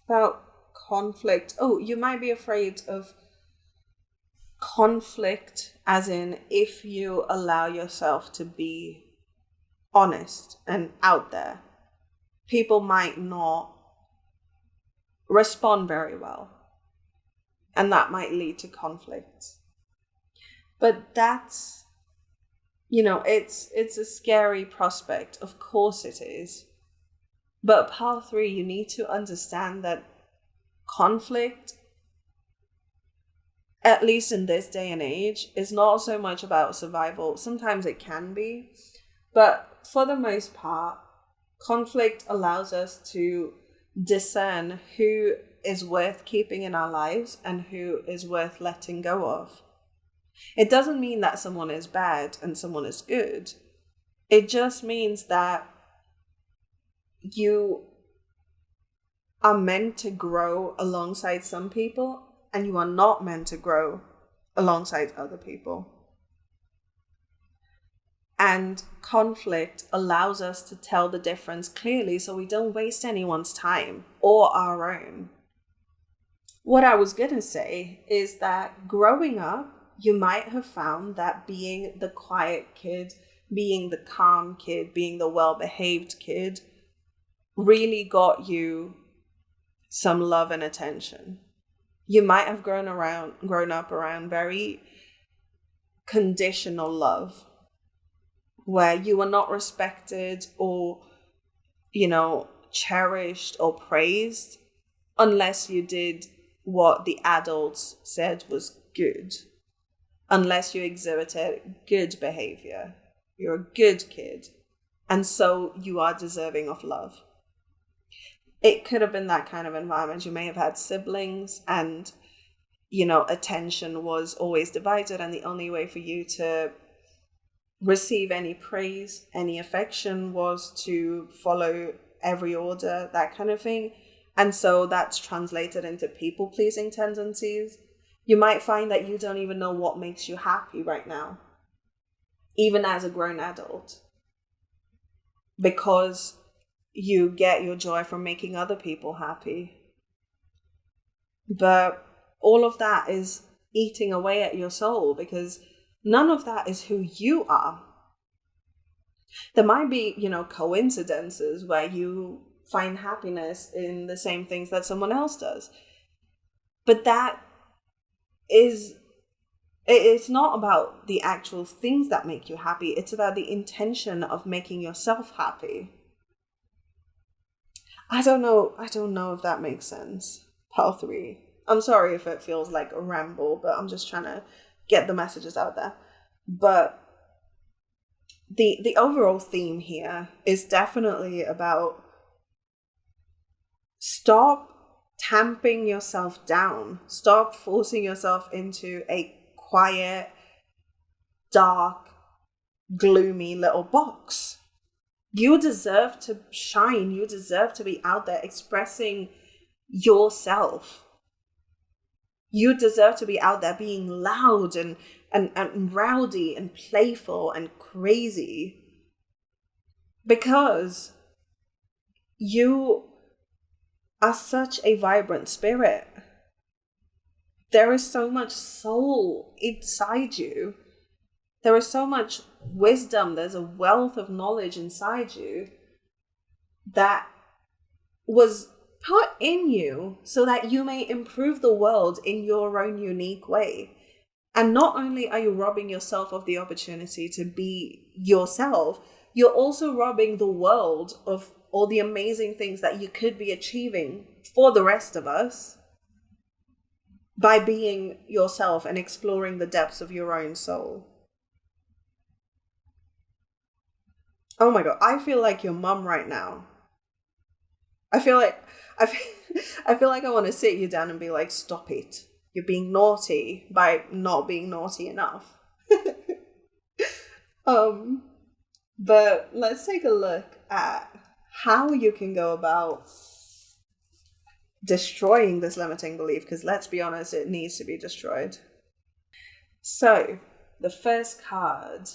about conflict. Oh, you might be afraid of conflict as in if you allow yourself to be honest and out there, people might not respond very well, and that might lead to conflict. But that's, it's a scary prospect. Of course it is. But part 3, you need to understand that conflict, at least in this day and age, is not so much about survival. Sometimes it can be, but for the most part, conflict allows us to discern who is worth keeping in our lives and who is worth letting go of. It doesn't mean that someone is bad and someone is good. It just means that you are meant to grow alongside some people, and you are not meant to grow alongside other people. And conflict allows us to tell the difference clearly so we don't waste anyone's time or our own. What I was going to say is that growing up, you might have found that being the quiet kid, being the calm kid, being the well-behaved kid really got you some love and attention. You might have grown up around very conditional love, where you were not respected or, cherished or praised unless you did what the adults said was good. unless you exhibited good behavior. You're a good kid. And so you are deserving of love. It could have been that kind of environment. You may have had siblings and, attention was always divided. And the only way for you to receive any praise, any affection was to follow every order, that kind of thing. And so that's translated into people-pleasing tendencies. You might find that you don't even know what makes you happy right now, even as a grown adult, because you get your joy from making other people happy. But all of that is eating away at your soul, because none of that is who you are. There might be, coincidences where you find happiness in the same things that someone else does. But it's not about the actual things that make you happy. It's about the intention of making yourself happy. I don't know if that makes sense. Part 3. I'm sorry if it feels like a ramble, but I'm just trying to get the messages out there. But the overall theme here is definitely about stop tamping yourself down. Stop forcing yourself into a quiet, dark, gloomy little box. You deserve to shine. You deserve to be out there expressing yourself. You deserve to be out there being loud and rowdy and playful and crazy, because you are such a vibrant spirit. There is so much soul inside you. There is so much wisdom. There's a wealth of knowledge inside you that was put in you so that you may improve the world in your own unique way. And not only are you robbing yourself of the opportunity to be yourself, you're also robbing the world of all the amazing things that you could be achieving for the rest of us by being yourself and exploring the depths of your own soul. Oh my God, I feel like your mum right now. I feel like I want to sit you down and be like, stop it. You're being naughty by not being naughty enough. But let's take a look at how you can go about destroying this limiting belief, because let's be honest, it needs to be destroyed. So the first card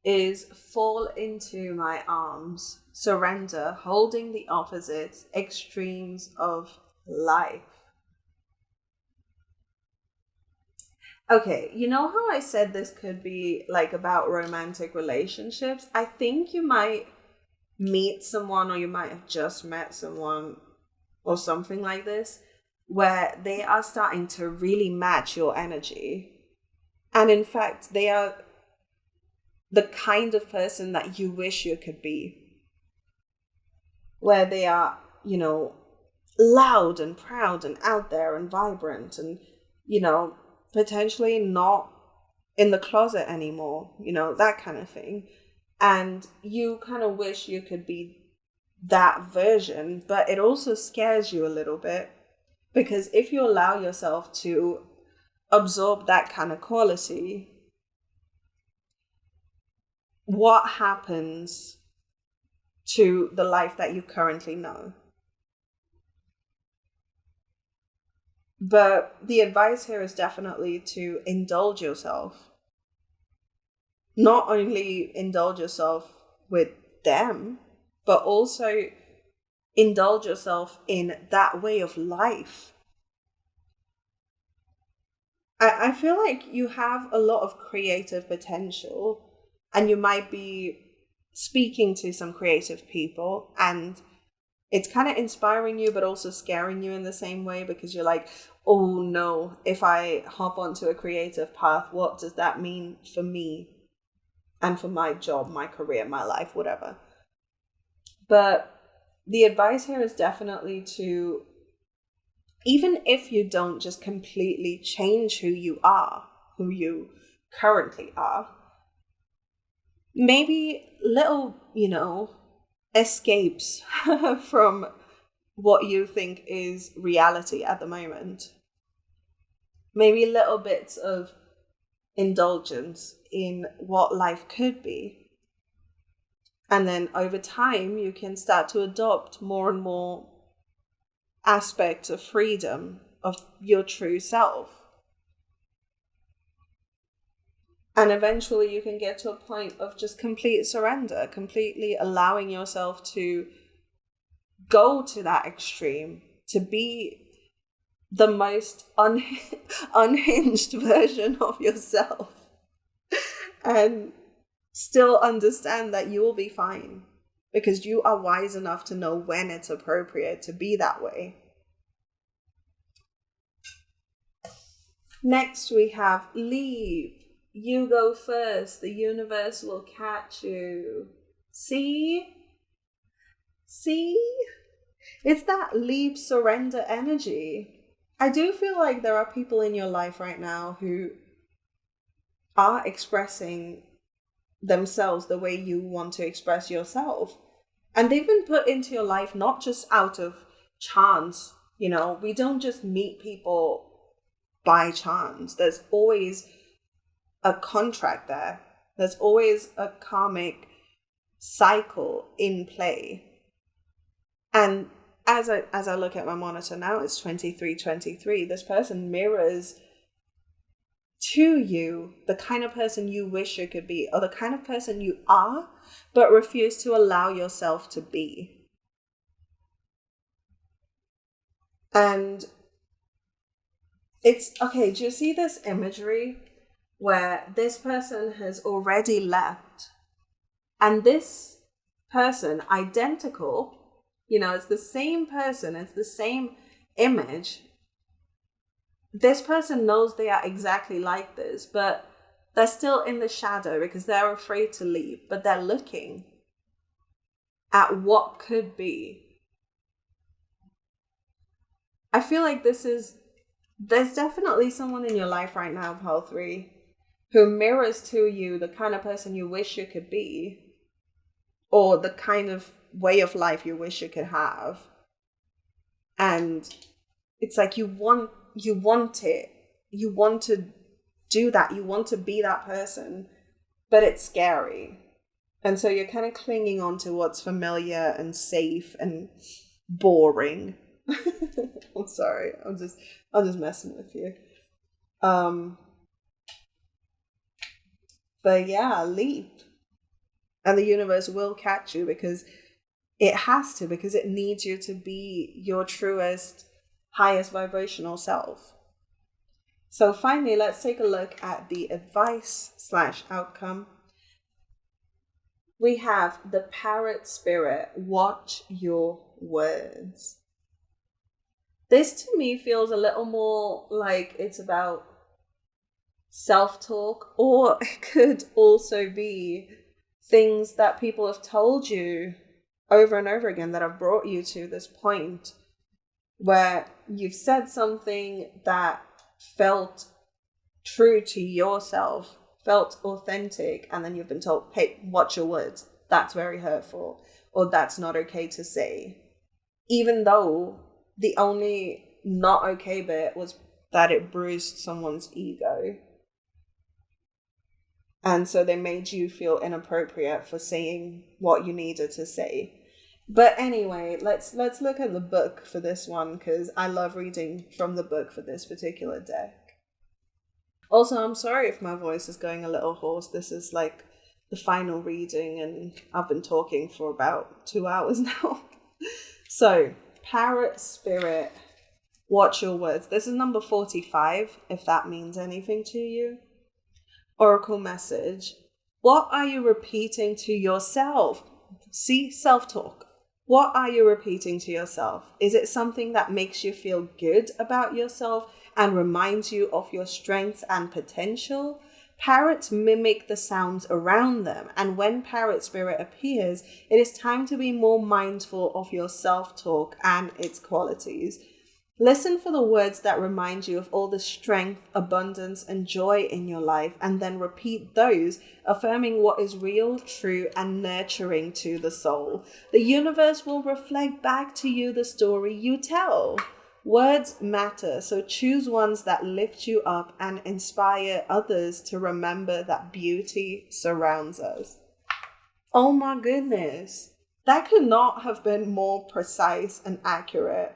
is fall into my arms, surrender, holding the opposites, extremes of life. Okay, you know how I said this could be like about romantic relationships? I think you might meet someone, or you might have just met someone or something like this, where they are starting to really match your energy. And in fact, they are the kind of person that you wish you could be, where they are, loud and proud and out there and vibrant and, potentially not in the closet anymore, that kind of thing. And you kind of wish you could be that version, but it also scares you a little bit, because if you allow yourself to absorb that kind of quality, what happens to the life that you currently know? But the advice here is definitely to indulge yourself. Not only indulge yourself with them, but also indulge yourself in that way of life. I feel like you have a lot of creative potential, and you might be speaking to some creative people, and it's kind of inspiring you, but also scaring you in the same way, because you're like, oh no, if I hop onto a creative path, what does that mean for me and for my job, my career, my life, whatever. But the advice here is definitely to, even if you don't just completely change who you are, who you currently are. Maybe little, escapes from what you think is reality at the moment. Maybe little bits of indulgence in what life could be. And then over time, you can start to adopt more and more aspects of freedom of your true self. And eventually you can get to a point of just complete surrender, completely allowing yourself to go to that extreme, to be the most unhinged version of yourself, and still understand that you will be fine because you are wise enough to know when it's appropriate to be that way. Next, we have leave. You go first. The universe will catch you. See? It's that leap, surrender energy. I do feel like there are people in your life right now who are expressing themselves the way you want to express yourself. And they've been put into your life not just out of chance. We don't just meet people by chance. There's always a contract there. There's always a karmic cycle in play. And as I look at my monitor now, it's 2323. This person mirrors to you the kind of person you wish you could be, or the kind of person you are, but refuse to allow yourself to be. And it's, okay, do you see this imagery where this person has already left, and this person, identical, it's the same person, it's the same image. This person knows they are exactly like this, but they're still in the shadow because they're afraid to leave, but they're looking at what could be. I feel like there's definitely someone in your life right now, Pile 3, who mirrors to you the kind of person you wish you could be, or the kind of way of life you wish you could have. And it's like you want it. You want to do that. You want to be that person, but it's scary. And so you're kind of clinging on to what's familiar and safe and boring. I'm sorry. I'm just messing with you. But yeah, leap. And the universe will catch you because it has to, because it needs you to be your truest, highest vibrational self. So finally, let's take a look at the advice/outcome. We have the parrot spirit. Watch your words. This to me feels a little more like it's about self-talk, or it could also be things that people have told you over and over again that have brought you to this point where you've said something that felt true to yourself, felt authentic, and then you've been told, hey, watch your words. That's very hurtful, or that's not okay to say. Even though the only not okay bit was that it bruised someone's ego. And so they made you feel inappropriate for saying what you needed to say. But anyway, let's look at the book for this one, because I love reading from the book for this particular deck. Also, I'm sorry if my voice is going a little hoarse. This is like the final reading, and I've been talking for about 2 hours now. So, Parrot Spirit, watch your words. This is number 45, if that means anything to you. Oracle message. What are you repeating to yourself? See, self-talk. What are you repeating to yourself? Is it something that makes you feel good about yourself and reminds you of your strengths and potential? Parrots mimic the sounds around them, and when parrot spirit appears, it is time to be more mindful of your self-talk and its qualities. Listen for the words that remind you of all the strength, abundance, and joy in your life, and then repeat those, affirming what is real, true, and nurturing to the soul. The universe will reflect back to you the story you tell. Words matter, so choose ones that lift you up and inspire others to remember that beauty surrounds us. Oh my goodness. That could not have been more precise and accurate.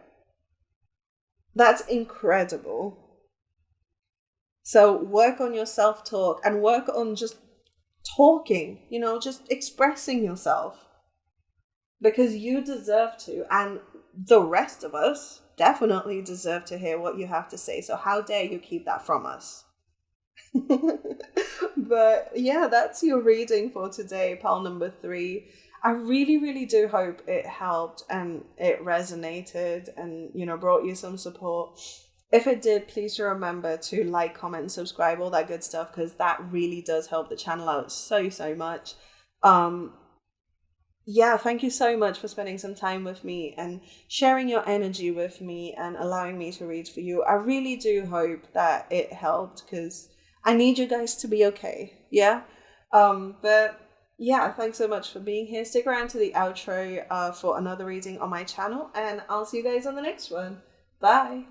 That's incredible. So work on your self-talk and work on just talking, just expressing yourself. Because you deserve to, and the rest of us definitely deserve to hear what you have to say. So how dare you keep that from us? But yeah, that's your reading for today, pal number 3. I really, really do hope it helped and it resonated and, brought you some support. If it did, please remember to like, comment, and subscribe, all that good stuff, because that really does help the channel out so, so much. Yeah, thank you so much for spending some time with me and sharing your energy with me and allowing me to read for you. I really do hope that it helped, because I need you guys to be okay. Yeah. But yeah, thanks so much for being here. Stick around to the outro for another reading on my channel, and I'll see you guys on the next one. Bye.